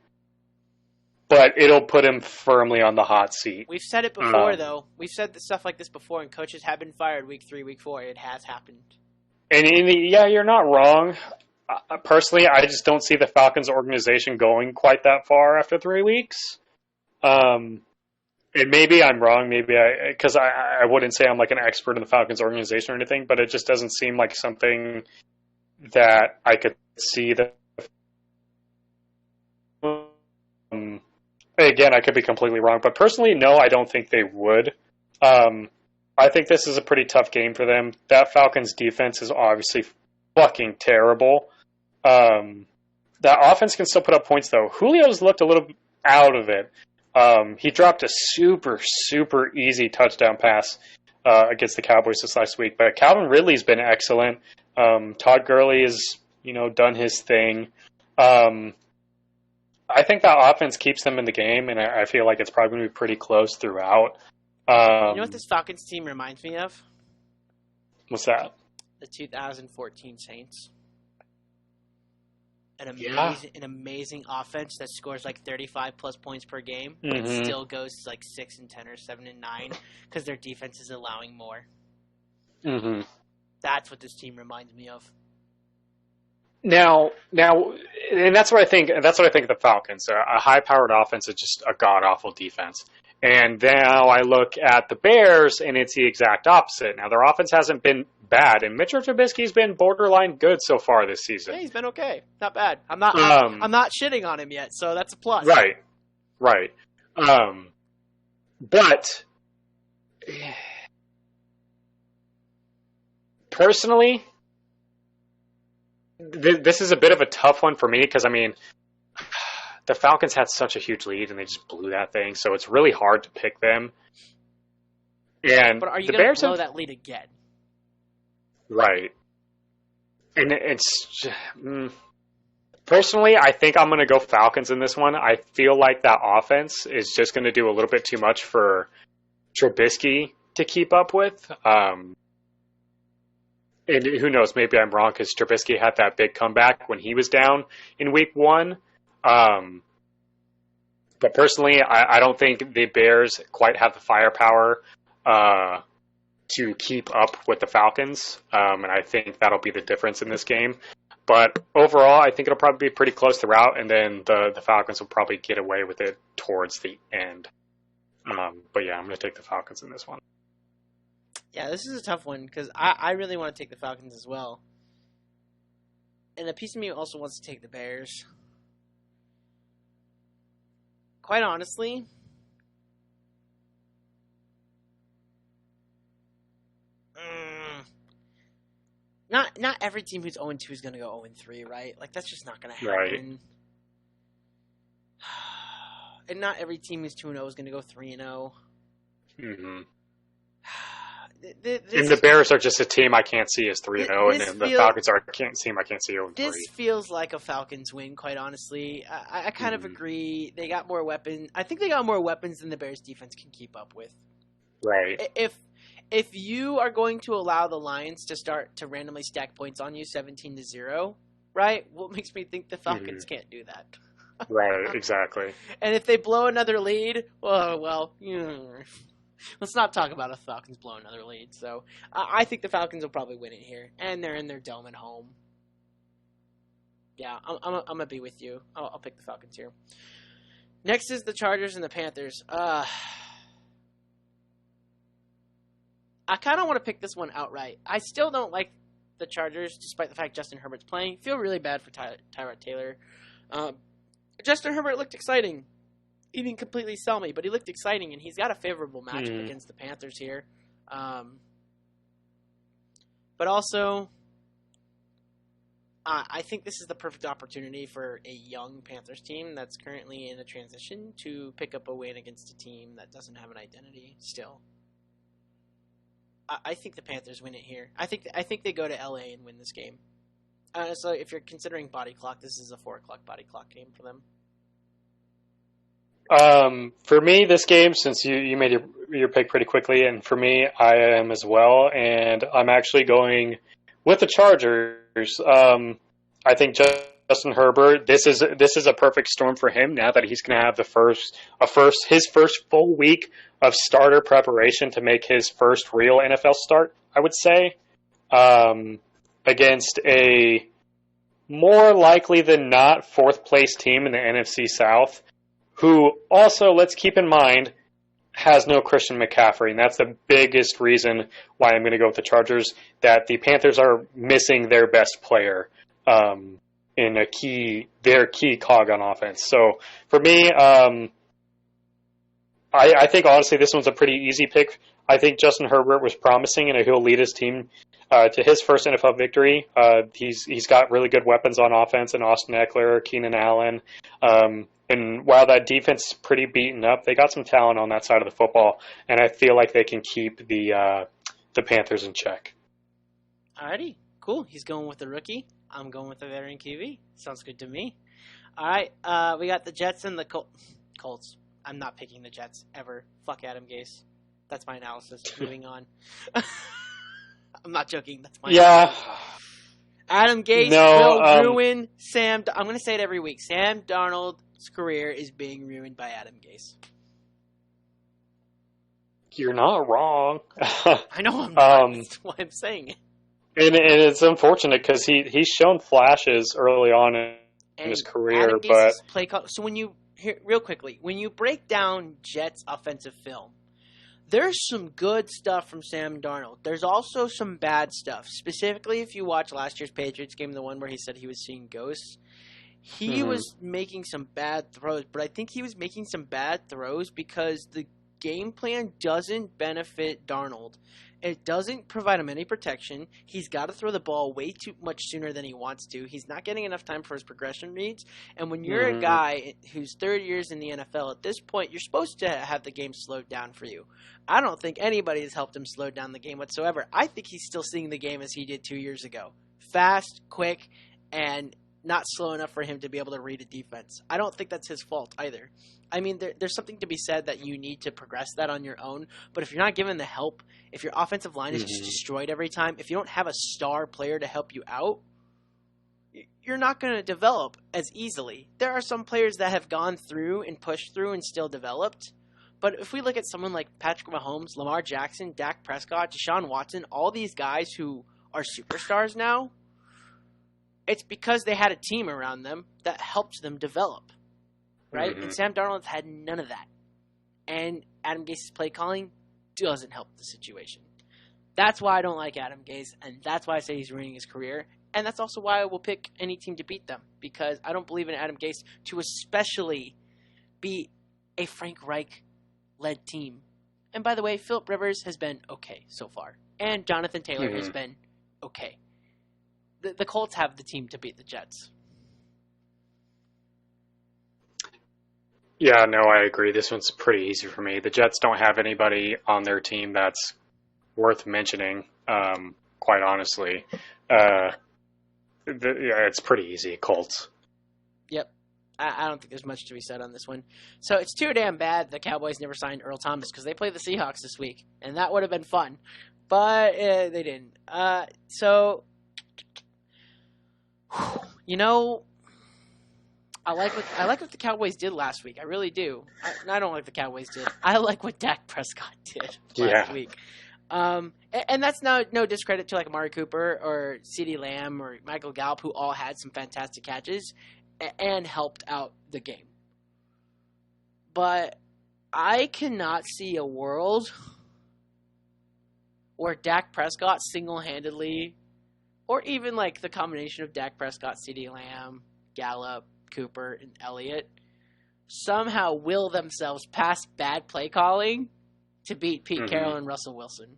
but it'll put him firmly on the hot seat. We've said it before, though. We've said stuff like this before, and coaches have been fired week 3, week 4. It has happened. And you're not wrong. Personally, I just don't see the Falcons organization going quite that far after 3 weeks. And maybe I'm wrong, because I wouldn't say I'm like an expert in the Falcons organization or anything, but it just doesn't seem like something that I could see that. Again, I could be completely wrong, but personally, no, I don't think they would. I think this is a pretty tough game for them. That Falcons defense is obviously fucking terrible. That offense can still put up points, though. Julio's looked a little out of it. He dropped a super, super easy touchdown pass against the Cowboys this last week. But Calvin Ridley's been excellent. Todd Gurley has, done his thing. I think that offense keeps them in the game, and I feel like it's probably going to be pretty close throughout. You know what this Falcons team reminds me of? What's that? The 2014 Saints. An amazing offense that scores like 35-plus points per game, but it still goes to like 6-10 or 7-9 because their defense is allowing more. Mm-hmm. That's what this team reminds me of. Now, and that's what I think. That's what I think of the Falcons. A high-powered offense is just a god-awful defense. And now I look at the Bears, and it's the exact opposite. Now, their offense hasn't been bad, and Mitchell Trubisky's been borderline good so far this season. Yeah, he's been okay. Not bad. I'm not shitting on him yet, so that's a plus. Right. But personally, this is a bit of a tough one for me because, the Falcons had such a huge lead and they just blew that thing, so it's really hard to pick them. And But are you the going to Bears blow have that lead again? right, and personally, I think I'm going to go Falcons in this one. I feel like that offense is just going to do a little bit too much for Trubisky to keep up with. And who knows, maybe I'm wrong because Trubisky had that big comeback when he was down in week 1. But personally, I don't think the Bears quite have the firepower to keep up with the Falcons. And I think that'll be the difference in this game. But overall, I think it'll probably be pretty close throughout, and then the Falcons will probably get away with it towards the end. But yeah, I'm going to take the Falcons in this one. Yeah, this is a tough one because I really want to take the Falcons as well. And a piece of me also wants to take the Bears. Quite honestly, not every team who's 0-2 is going to go 0-3, right? Like, that's just not going to happen. Right. And not every team who's 2-0 is going to go 3-0. Mm-hmm. And the Bears are just a team I can't see as 3-0, and the Falcons are a team I can't see 0-3. This feels like a Falcons win, quite honestly. I kind of agree. They got more weapons. I think they got more weapons than the Bears defense can keep up with. Right. If you are going to allow the Lions to start to randomly stack points on you 17-0, right? What makes me think the Falcons can't do that? Right, exactly. And if they blow another lead, let's not talk about a Falcons blow another lead. So I think the Falcons will probably win it here, and they're in their dome at home. Yeah, I'm gonna be with you. I'll pick the Falcons here. Next is the Chargers and the Panthers. I kind of want to pick this one outright. I still don't like the Chargers, despite the fact Justin Herbert's playing. Feel really bad for Tyrod Taylor. Justin Herbert looked exciting. He didn't completely sell me, but he looked exciting, and he's got a favorable matchup against the Panthers here. But also, I think this is the perfect opportunity for a young Panthers team that's currently in a transition to pick up a win against a team that doesn't have an identity still. I think the Panthers win it here. I think they go to LA and win this game. So if you're considering body clock, this is a 4:00 body clock game for them. For me, this game, since you made your pick pretty quickly, and for me, I am as well, and I'm actually going with the Chargers. I think Justin Herbert, this is a perfect storm for him now that he's going to have his first full week of starter preparation to make his first real NFL start, I would say, against a more likely than not fourth place team in the NFC South, who also, let's keep in mind, has no Christian McCaffrey. And that's the biggest reason why I'm going to go with the Chargers, that the Panthers are missing their best player in their key cog on offense. So for me, I think, honestly, this one's a pretty easy pick. I think Justin Herbert was promising, and he'll lead his team to his first NFL victory. He's got really good weapons on offense in Austin Eckler, Keenan Allen. And while that defense is pretty beaten up, they got some talent on that side of the football, and I feel like they can keep the Panthers in check. Alrighty, cool. He's going with the rookie. I'm going with the veteran QB. Sounds good to me. All right, we got the Jets and the Colts. I'm not picking the Jets ever. Fuck Adam Gase. That's my analysis. Moving on. I'm not joking. That's my analysis. Adam Gase will ruin Sam. I'm going to say it every week. Sam Darnold's career is being ruined by Adam Gase. You're not wrong. I know I'm not. That's why I'm saying it. And it's unfortunate because he's shown flashes early on in his career. Adam but play call. So real quickly, when you break down Jets' offensive film, there's some good stuff from Sam Darnold. There's also some bad stuff. Specifically, if you watch last year's Patriots game, the one where he said he was seeing ghosts, he was making some bad throws. But I think he was making some bad throws because the game plan doesn't benefit Darnold. It doesn't provide him any protection. He's got to throw the ball way too much sooner than he wants to. He's not getting enough time for his progression reads. And when you're a guy who's 30 years in the NFL, at this point, you're supposed to have the game slowed down for you. I don't think anybody has helped him slow down the game whatsoever. I think he's still seeing the game as he did 2 years ago. Fast, quick, and not slow enough for him to be able to read a defense. I don't think that's his fault either. I mean, there's something to be said that you need to progress that on your own. But if you're not given the help, if your offensive line is just destroyed every time, if you don't have a star player to help you out, you're not going to develop as easily. There are some players that have gone through and pushed through and still developed. But if we look at someone like Patrick Mahomes, Lamar Jackson, Dak Prescott, Deshaun Watson, all these guys who are superstars now, it's because they had a team around them that helped them develop. Right? And Sam Darnold had none of that. And Adam Gase's play calling doesn't help the situation. That's why I don't like Adam Gase, and that's why I say he's ruining his career. And that's also why I will pick any team to beat them, because I don't believe in Adam Gase to especially be a Frank Reich-led team. And by the way, Phillip Rivers has been okay so far. And Jonathan Taylor has been okay. The Colts have the team to beat the Jets. Yeah, no, I agree. This one's pretty easy for me. The Jets don't have anybody on their team that's worth mentioning, quite honestly. It's pretty easy. Colts. Yep. I don't think there's much to be said on this one. So it's too damn bad the Cowboys never signed Earl Thomas because they play the Seahawks this week, and that would have been fun. But they didn't. I like what the Cowboys did last week. I really do. I don't like the Cowboys did. I like what Dak Prescott did last week. And that's no discredit to like Amari Cooper or CeeDee Lamb or Michael Gallup, who all had some fantastic catches and helped out the game. But I cannot see a world where Dak Prescott single-handedly, or even like the combination of Dak Prescott, CeeDee Lamb, Gallup, Cooper, and Elliott, somehow will themselves past bad play calling to beat Pete Carroll and Russell Wilson.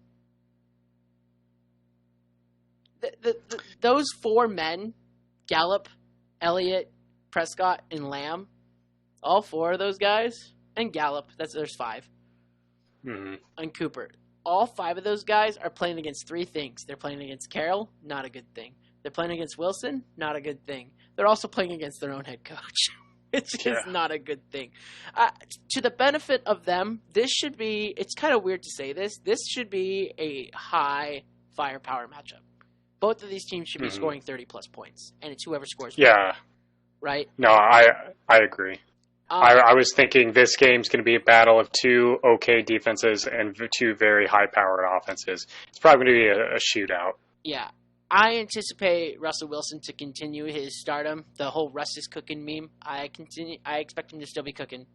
Those four men, Gallup, Elliott, Prescott, and Lamb, all four of those guys, and Gallup, there's five, and Cooper, all five of those guys are playing against three things. They're playing against Carroll, not a good thing. They're playing against Wilson, not a good thing. They're also playing against their own head coach. It's just not a good thing. To the benefit of them, it's kind of weird to say this should be a high firepower matchup. Both of these teams should be scoring 30-plus points, and it's whoever scores more. Yeah. Right? No, I agree. I was thinking this game's going to be a battle of two okay defenses and two very high-powered offenses. It's probably going to be a shootout. Yeah. I anticipate Russell Wilson to continue his stardom. The whole Russ is cooking meme. I expect him to still be cooking.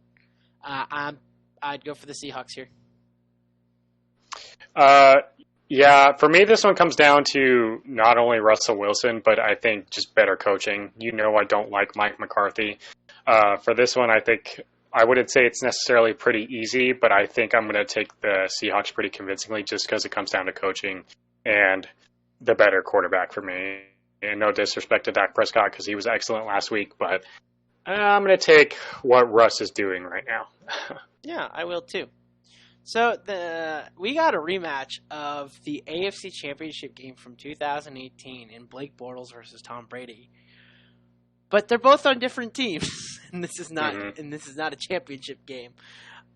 I'd go for the Seahawks here. Yeah, for me, this one comes down to not only Russell Wilson, but I think just better coaching. I don't like Mike McCarthy. For this one, I think I wouldn't say it's necessarily pretty easy, but I think I'm going to take the Seahawks pretty convincingly just because it comes down to coaching and the better quarterback for me. And no disrespect to Dak Prescott because he was excellent last week, but I'm going to take what Russ is doing right now. Yeah, I will too. So we got a rematch of the AFC Championship game from 2018 in Blake Bortles versus Tom Brady. But they're both on different teams, and this is not a championship game.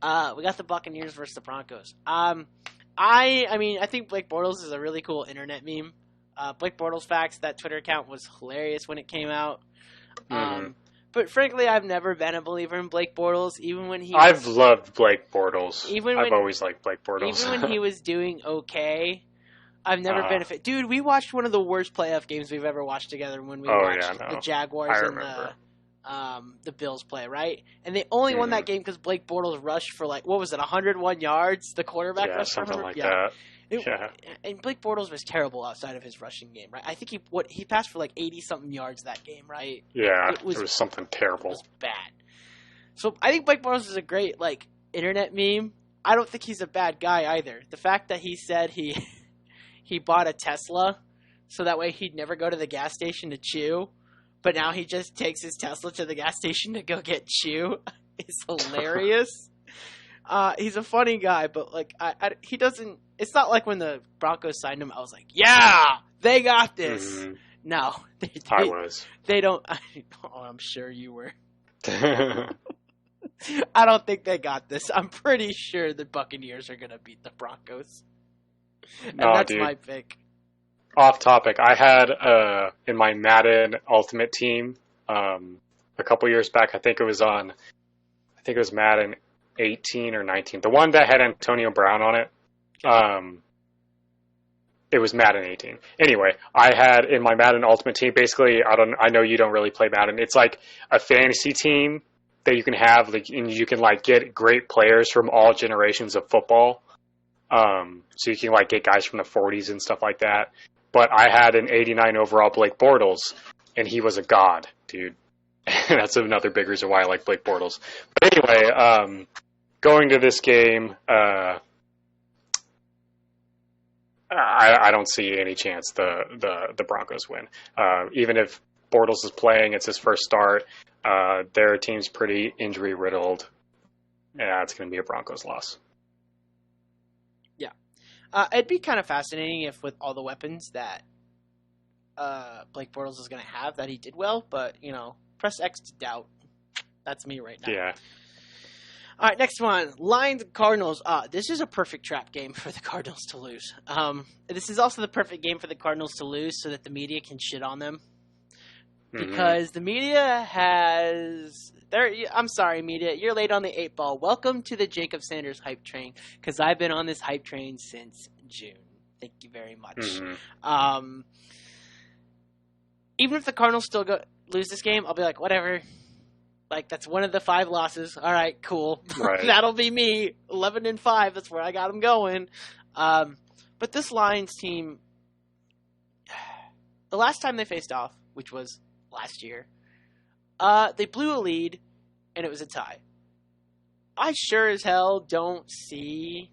We got the Buccaneers versus the Broncos. I think Blake Bortles is a really cool internet meme. Blake Bortles Facts, that Twitter account was hilarious when it came out. But frankly, I've never been a believer in Blake Bortles, even when I've loved Blake Bortles. I've always liked Blake Bortles. Even when he was doing okay, I've never been a fan. Dude, we watched one of the worst playoff games we've ever watched together when we watched the Jaguars and the Bills play, right? And they only won that game because Blake Bortles rushed for 101 yards? The quarterback rushed for 100? Something like that. And Blake Bortles was terrible outside of his rushing game, right? I think he passed for 80-something yards that game, right? Yeah, it was something terrible. It was bad. So I think Blake Bortles is a great internet meme, I don't think he's a bad guy either. The fact that he said he bought a Tesla so that way he'd never go to the gas station to chew, but now he just takes his Tesla to the gas station to go get chew is hilarious. He's a funny guy, but like he doesn't. It's not like when the Broncos signed him, I was like, yeah, they got this. Mm-hmm. No, I was. They don't. I'm sure you were. I don't think they got this. I'm pretty sure the Buccaneers are going to beat the Broncos. And that's dude. My pick. Off topic, I had in my Madden Ultimate Team a couple years back. I think it was Madden 18 or 19. The one that had Antonio Brown on it. It was Madden 18. Anyway, I had in my Madden Ultimate Team, basically, I know you don't really play Madden. It's like a fantasy team that you can have, like, and you can like get great players from all generations of football. So you can like get guys from the 40s and stuff like that. But I had an 89 overall Blake Bortles, and he was a god, dude. And that's another big reason why I like Blake Bortles. But anyway, going to this game, I don't see any chance the Broncos win. Even if Bortles is playing, it's his first start. Their team's pretty injury riddled. Yeah, it's going to be a Broncos loss. Yeah. It'd be kind of fascinating if with all the weapons that Blake Bortles is going to have that he did well, but, press X to doubt. That's me right now. Yeah. All right, next one. Lions and Cardinals. This is a perfect trap game for the Cardinals to lose. This is also the perfect game for the Cardinals to lose so that the media can shit on them. Because the media has... I'm sorry, media. You're late on the 8 ball. Welcome to the Jacob Sanders hype train, because I've been on this hype train since June. Thank you very much. Even if the Cardinals still lose this game, I'll be like, whatever. Like, that's one of the 5 losses. All right, cool. Right. That'll be me. 11-5. That's where I got them going. But this Lions team, the last time they faced off, which was last year, they blew a lead, and it was a tie. I sure as hell don't see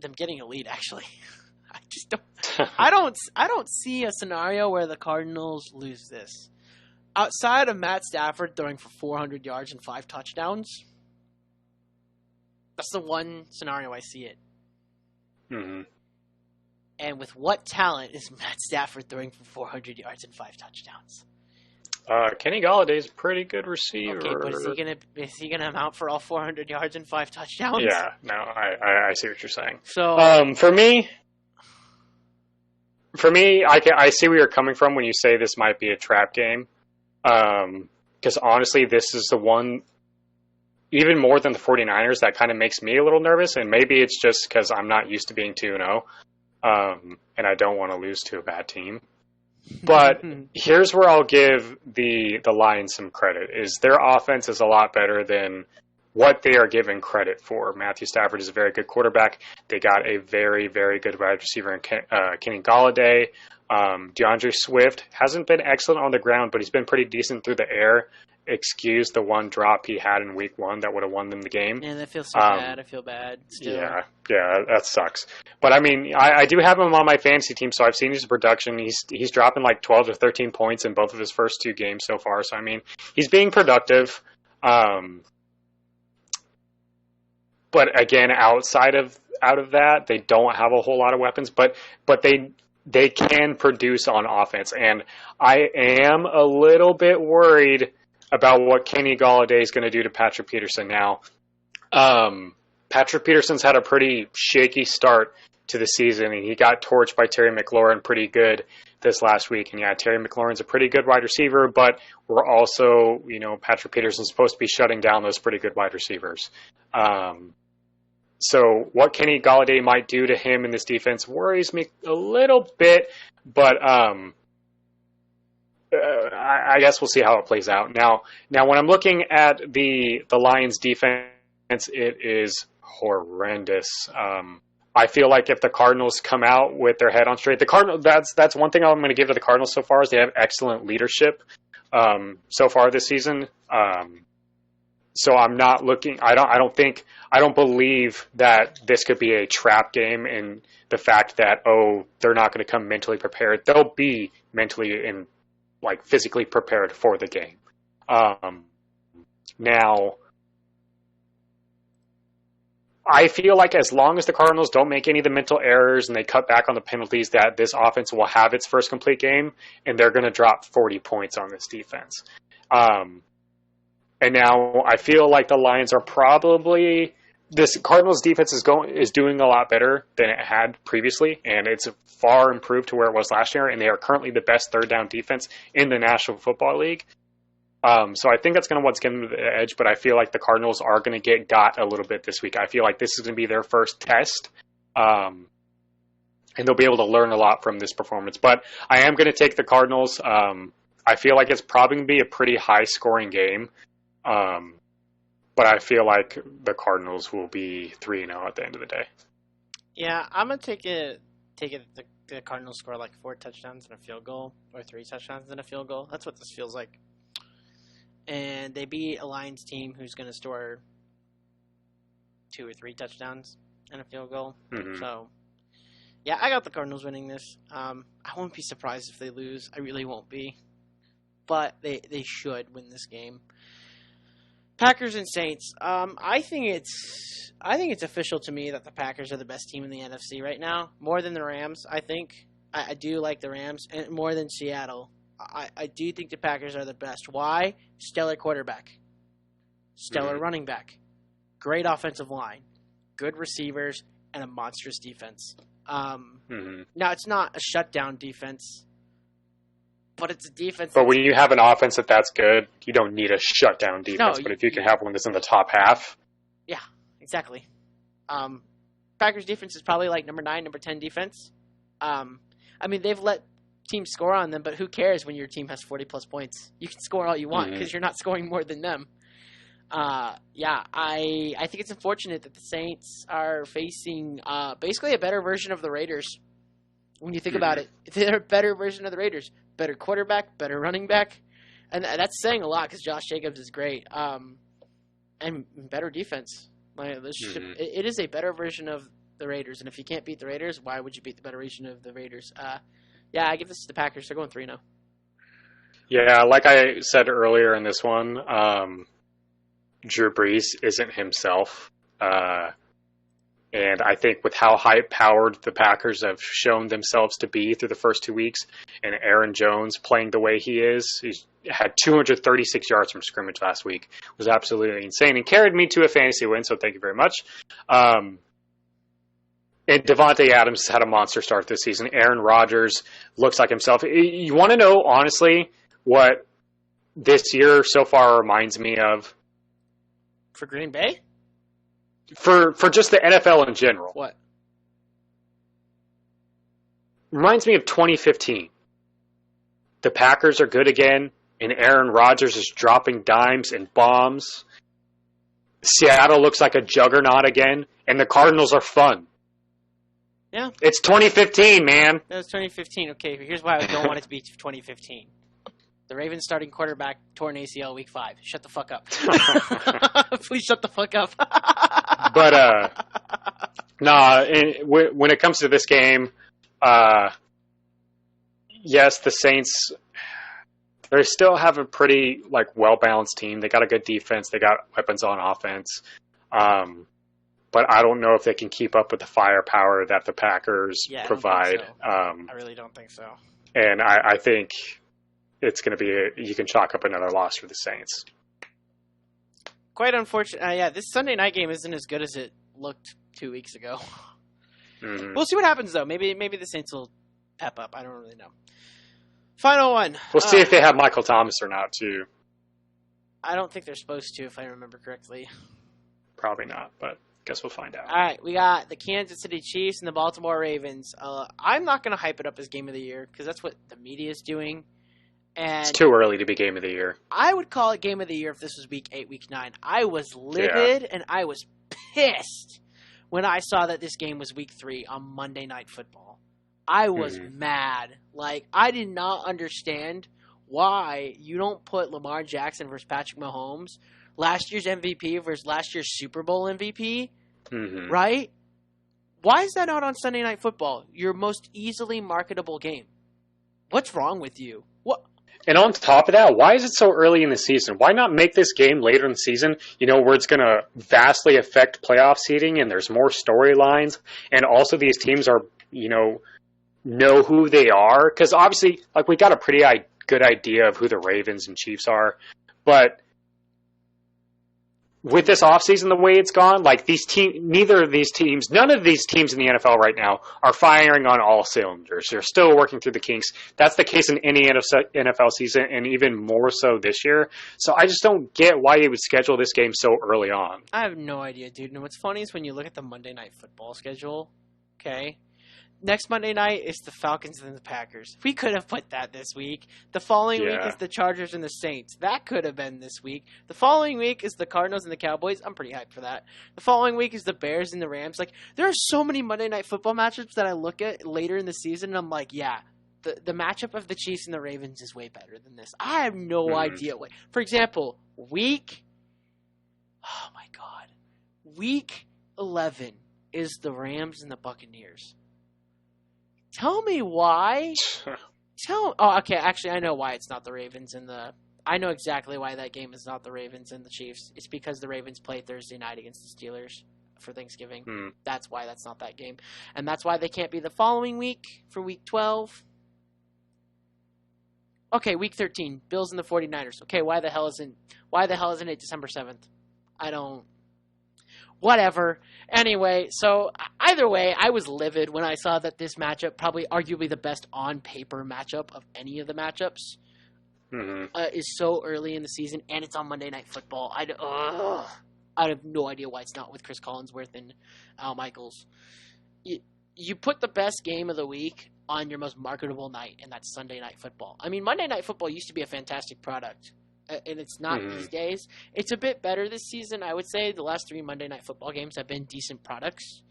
them getting a lead, actually. I just don't. I don't see a scenario where the Cardinals lose this. Outside of Matt Stafford throwing for 400 yards and 5 touchdowns, that's the one scenario I see it. Mm-hmm. And with what talent is Matt Stafford throwing for 400 yards and 5 touchdowns? Kenny Galladay's a pretty good receiver. Okay, but is he gonna amount for all 400 yards and 5 touchdowns? Yeah, no, I see what you're saying. So, for me, I see where you're coming from when you say this might be a trap game. Because honestly, this is the one, even more than the 49ers, that kind of makes me a little nervous. And maybe it's just because I'm not used to being 2-0, and I don't want to lose to a bad team. But here's where I'll give the Lions some credit, is their offense is a lot better than what they are given credit for. Matthew Stafford is a very good quarterback. They got a very, very good wide receiver in Kenny Galladay. DeAndre Swift hasn't been excellent on the ground, but he's been pretty decent through the air. Excuse the one drop he had in week 1 that would have won them the game. And that feels so bad. I feel bad still. Yeah, that sucks. But I mean, I do have him on my fantasy team, so I've seen his production. He's dropping like 12 to 13 points in both of his first 2 games so far. So I mean, he's being productive. But again, outside of that, they don't have a whole lot of weapons. But they can produce on offense, and I am a little bit worried about what Kenny Galladay is going to do to Patrick Peterson now. Patrick Peterson's had a pretty shaky start to the season, and he got torched by Terry McLaurin pretty good this last week. And yeah, Terry McLaurin's a pretty good wide receiver, but we're also, Patrick Peterson's supposed to be shutting down those pretty good wide receivers. So what Kenny Galladay might do to him in this defense worries me a little bit, but I guess we'll see how it plays out. Now when I'm looking at the Lions defense, it is horrendous. I feel like if the Cardinals come out with their head on straight, that's one thing I'm going to give to the Cardinals so far, is they have excellent leadership so far this season. So I'm not looking. I don't believe that this could be a trap game in the fact that they're not going to come mentally prepared. They'll be mentally and like physically prepared for the game. Now, I feel like as long as the Cardinals don't make any of the mental errors and they cut back on the penalties, that this offense will have its first complete game, and they're going to drop 40 points on this defense. And now I feel like the Lions are probably this Cardinals defense is doing a lot better than it had previously, and it's far improved to where it was last year. And they are currently the best third down defense in the National Football League. So I think that's going to what's getting them the edge. But I feel like the Cardinals are going to get got a little bit this week. I feel like this is going to be their first test, and they'll be able to learn a lot from this performance. But I am going to take the Cardinals. I feel like it's probably going to be a pretty high scoring game. But I feel like the Cardinals will be 3-0 at the end of the day. Yeah, I'm gonna take it. The Cardinals score like 4 touchdowns and a field goal, or 3 touchdowns and a field goal. That's what this feels like. And they beat a Lions team who's gonna score 2 or 3 touchdowns and a field goal. Mm-hmm. So, yeah, I got the Cardinals winning this. I won't be surprised if they lose. I really won't be. But they should win this game. Packers and Saints. I think it's official to me that the Packers are the best team in the NFC right now, more than the Rams. I think I do like the Rams, and more than Seattle. I do think the Packers are the best. Why? Stellar quarterback, stellar running back, great offensive line, good receivers, and a monstrous defense. Now it's not a shutdown defense. But it's a defense. But when you have an offense that's good, you don't need a shutdown defense. No, but if you can have one that's in the top half. Yeah, exactly. Packers defense is probably like number 9, number 10 defense. I mean, they've let teams score on them, but who cares when your team has 40-plus points? You can score all you want because you're not scoring more than them. Yeah, I think it's unfortunate that the Saints are facing basically a better version of the Raiders. When you think about it, they're a better version of the Raiders. Better quarterback, better running back. And that's saying a lot because Josh Jacobs is great. And better defense. It is a better version of the Raiders. And if you can't beat the Raiders, why would you beat the better version of the Raiders? Yeah, I give this to the Packers. They're going 3-0. Yeah, like I said earlier in this one, Drew Brees isn't himself. And I think with how high-powered the Packers have shown themselves to be through the first 2 weeks, and Aaron Jones playing the way he is, he's had 236 yards from scrimmage last week. It was absolutely insane and carried me to a fantasy win, so thank you very much. And Devontae Adams had a monster start this season. Aaron Rodgers looks like himself. You want to know, honestly, what this year so far reminds me of? For Green Bay? For just the NFL in general. What? Reminds me of 2015. The Packers are good again, and Aaron Rodgers is dropping dimes and bombs. Seattle looks like a juggernaut again, and the Cardinals are fun. Yeah. It's 2015, man. That was 2015. Okay, here's why I don't want it to be 2015. The Ravens starting quarterback tore an ACL week 5. Shut the fuck up. Please shut the fuck up. But, when it comes to this game, yes, the Saints, they still have a pretty, well-balanced team. They got a good defense. They got weapons on offense. But I don't know if they can keep up with the firepower that the Packers provide. I really don't think so. And I think it's going to be you can chalk up another loss for the Saints. Quite unfortunate. This Sunday night game isn't as good as it looked 2 weeks ago. Mm-hmm. We'll see what happens, though. Maybe the Saints will pep up. I don't really know. Final one. We'll see if they have Michael Thomas or not, too. I don't think they're supposed to, if I remember correctly. Probably not, but guess we'll find out. All right, we got the Kansas City Chiefs and the Baltimore Ravens. I'm not going to hype it up as game of the year because that's what the media is doing. And it's too early to be game of the year. I would call it game of the year if this was week 8, week 9. I was livid and I was pissed when I saw that this game was week 3 on Monday Night Football. I was mad. I did not understand why you don't put Lamar Jackson versus Patrick Mahomes last year's MVP versus last year's Super Bowl MVP, Mm-hmm. right? Why is that not on Sunday Night Football? Your most easily marketable game. What's wrong with you? What? And on top of that, why is it so early in the season? Why not make this game later in the season, where it's going to vastly affect playoff seeding and there's more storylines, and also these teams are, know who they are? Because obviously, we got a pretty good idea of who the Ravens and Chiefs are, but with this offseason the way it's gone, none of these teams in the NFL right now are firing on all cylinders. They're still working through the kinks. That's the case in any NFL season, and even more so this year. So I just don't get why you would schedule this game so early on. I have no idea, dude. And what's funny is when you look at the Monday Night Football schedule, okay? Next Monday night is the Falcons and the Packers. We could have put that this week. The following week is the Chargers and the Saints. That could have been this week. The following week is the Cardinals and the Cowboys. I'm pretty hyped for that. The following week is the Bears and the Rams. There are so many Monday Night Football matchups that I look at later in the season, and I'm like, yeah, the matchup of the Chiefs and the Ravens is way better than this. I have no idea. For example, Week 11 is the Rams and the Buccaneers. Tell me why. Okay, actually, I know why it's not the Ravens and the... I know exactly why that game is not the Ravens and the Chiefs. It's because the Ravens play Thursday night against the Steelers for Thanksgiving. That's why that's not that game. And that's why they can't be the following week for Week 12. Okay, Week 13, Bills and the 49ers. Okay, why the hell isn't it December 7th? I don't... Whatever. Anyway, so either way, I was livid when I saw that this matchup, probably arguably the best on-paper matchup of any of the matchups, is so early in the season, and it's on Monday Night Football. I have no idea why it's not with Chris Collinsworth and Al Michaels. You put the best game of the week on your most marketable night, and that's Sunday Night Football. I mean, Monday Night Football used to be a fantastic product. And it's not these days. It's a bit better this season, I would say. The last 3 Monday Night Football games have been decent products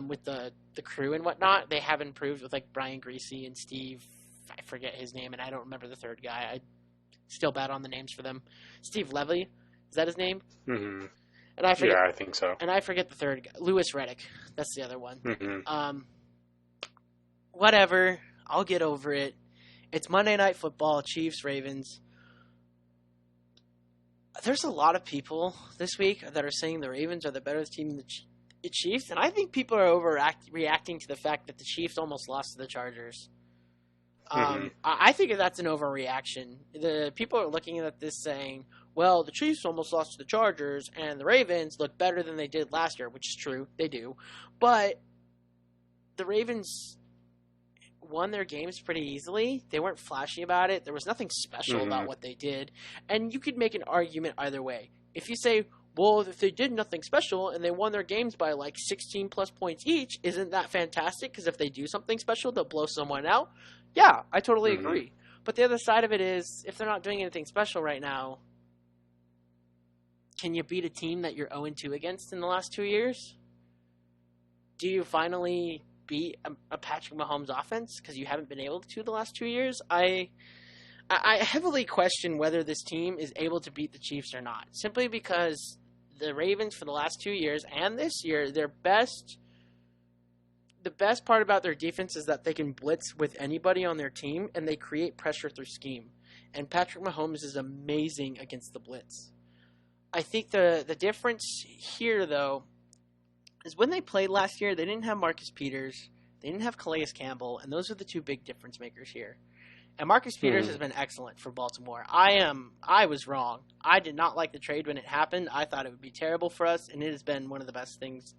with the crew and whatnot. They have improved with Brian Greasy and Steve. I forget his name, and I don't remember the third guy. I still bad on the names for them. Steve Levy, is that his name? Mm-hmm. And I forget, yeah, I think so. And I forget the third guy. Lewis Reddick. That's the other one. Mm-hmm. Whatever. I'll get over it. It's Monday Night Football, Chiefs, Ravens. There's a lot of people this week that are saying the Ravens are the better team than the Chiefs, and I think people are overreacting to the fact that the Chiefs almost lost to the Chargers. I think that's an overreaction. The people are looking at this saying, well, the Chiefs almost lost to the Chargers, and the Ravens look better than they did last year, which is true. They do. But the Ravens won their games pretty easily. They weren't flashy about it. There was nothing special about what they did. And you could make an argument either way. If you say, well, if they did nothing special and they won their games by 16 plus points each, isn't that fantastic? Because if they do something special, they'll blow someone out. Yeah, I totally agree. But the other side of it is, if they're not doing anything special right now, can you beat a team that you're 0-2 against in the last 2 years? Do you finally beat a Patrick Mahomes offense because you haven't been able to the last 2 years? I heavily question whether this team is able to beat the Chiefs or not, simply because the Ravens for the last 2 years and this year, the best part about their defense is that they can blitz with anybody on their team and they create pressure through scheme. And Patrick Mahomes is amazing against the blitz. I think the difference here, though, is when they played last year, they didn't have Marcus Peters, they didn't have Calais Campbell, and those are the two big difference makers here. And Marcus Peters has been excellent for Baltimore. I was wrong. I did not like the trade when it happened. I thought it would be terrible for us, and it has been one of the best things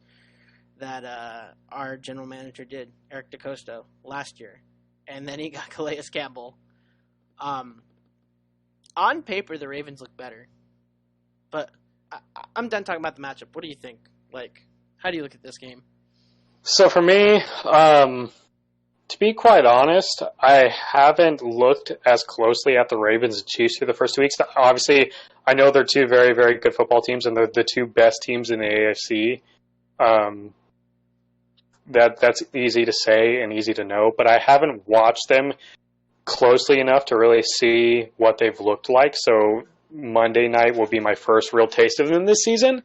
that our general manager did, Eric DeCosta, last year. And then he got Calais Campbell. On paper, the Ravens look better. But I'm done talking about the matchup. What do you think? How do you look at this game? So for me, to be quite honest, I haven't looked as closely at the Ravens and Chiefs through the first 2 weeks. Obviously, I know they're two very, very good football teams, and they're the two best teams in the AFC. That's easy to say and easy to know, but I haven't watched them closely enough to really see what they've looked like. So Monday night will be my first real taste of them this season.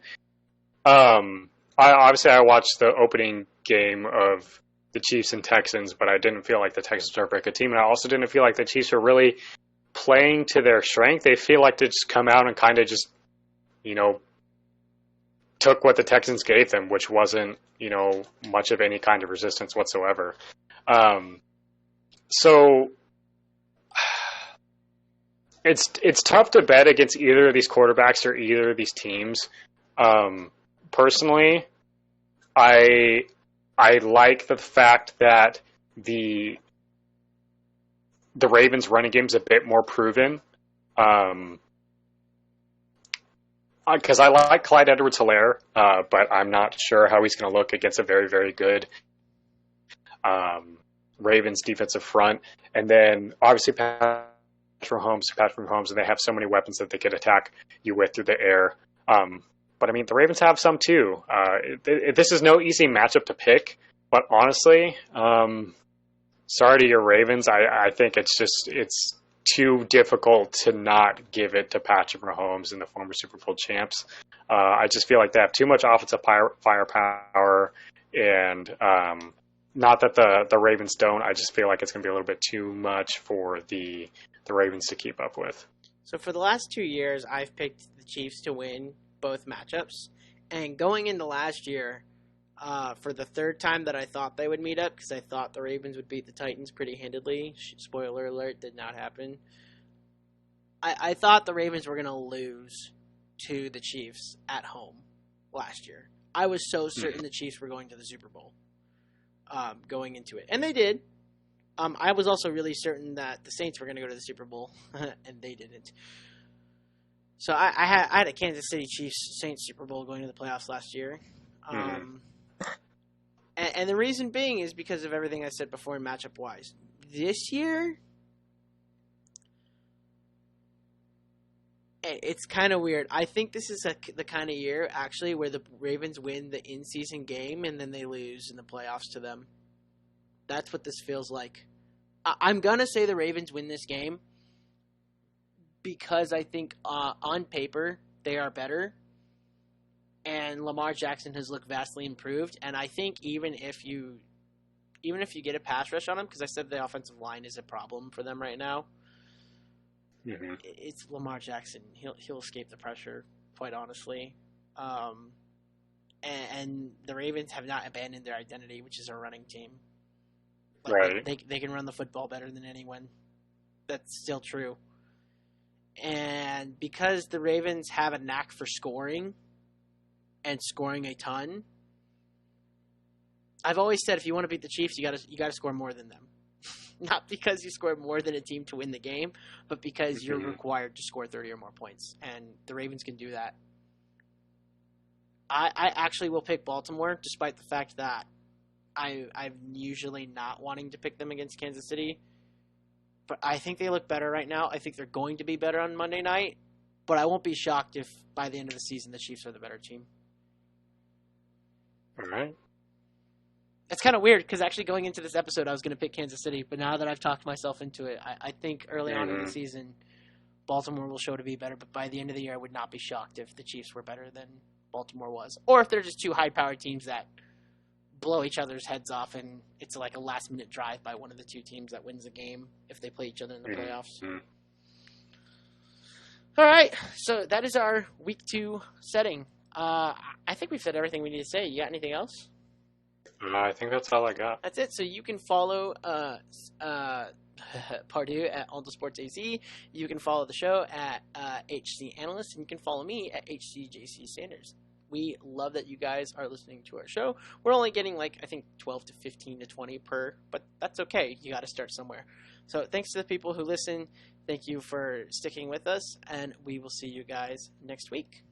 I watched the opening game of the Chiefs and Texans, but I didn't feel like the Texans were a very good team, and I also didn't feel like the Chiefs were really playing to their strength. They feel like they just come out and kind of just, took what the Texans gave them, which wasn't, much of any kind of resistance whatsoever. So it's tough to bet against either of these quarterbacks or either of these teams. Personally, I like the fact that the Ravens' running game is a bit more proven. Because I like Clyde Edwards-Helaire, but I'm not sure how he's going to look against a very, very good Ravens defensive front. And then, obviously, Patrick Mahomes, and they have so many weapons that they could attack you with through the air. But, I mean, the Ravens have some, too. This is no easy matchup to pick, but honestly, sorry to your Ravens. I think it's too difficult to not give it to Patrick Mahomes and the former Super Bowl champs. I just feel like they have too much offensive firepower, and not that the Ravens don't. I just feel like it's going to be a little bit too much for the Ravens to keep up with. So for the last 2 years, I've picked the Chiefs to win both matchups. And going into last year, for the third time that I thought they would meet up, because I thought the Ravens would beat the Titans pretty handedly. Spoiler alert, did not happen. I thought the Ravens were going to lose to the Chiefs at home last year. I was so certain the Chiefs were going to the Super Bowl going into it. And they did. I was also really certain that the Saints were going to go to the Super Bowl, and they didn't. So I had a Kansas City Chiefs-Saints Super Bowl going to the playoffs last year. And the reason being is because of everything I said before matchup-wise. This year, it's kind of weird. I think this is the kind of year, actually, where the Ravens win the in-season game and then they lose in the playoffs to them. That's what this feels like. I'm going to say the Ravens win this game because I think on paper they are better. And Lamar Jackson has looked vastly improved. And I think even if you get a pass rush on him, because I said the offensive line is a problem for them right now, it's Lamar Jackson. He'll escape the pressure, quite honestly. And the Ravens have not abandoned their identity, which is a running team. Right. They can run the football better than anyone. That's still true. And because the Ravens have a knack for scoring and scoring a ton, I've always said if you want to beat the Chiefs, you got to score more than them. Not because you score more than a team to win the game, but because you're required to score 30 or more points, and the Ravens can do that. I actually will pick Baltimore, despite the fact that I'm usually not wanting to pick them against Kansas City. But I think they look better right now. I think they're going to be better on Monday night, but I won't be shocked if by the end of the season the Chiefs are the better team. All right. It's kind of weird because actually going into this episode I was going to pick Kansas City, but now that I've talked myself into it, I think early on in the season Baltimore will show to be better, but by the end of the year I would not be shocked if the Chiefs were better than Baltimore was. Or if they're just two high-powered teams that blow each other's heads off and it's like a last-minute drive by one of the two teams that wins the game if they play each other in the playoffs. All right, so that is our Week 2 setting. I think we've said everything we need to say. You got anything else? I think that's all I got. That's it. So you can follow Pardue at AltaSportsAZ. You can follow the show at HC Analysts, and you can follow me at HCJC Sanders. We love that you guys are listening to our show. We're only getting I think 12 to 15 to 20 per, but that's okay. You got to start somewhere. So thanks to the people who listen. Thank you for sticking with us, and we will see you guys next week.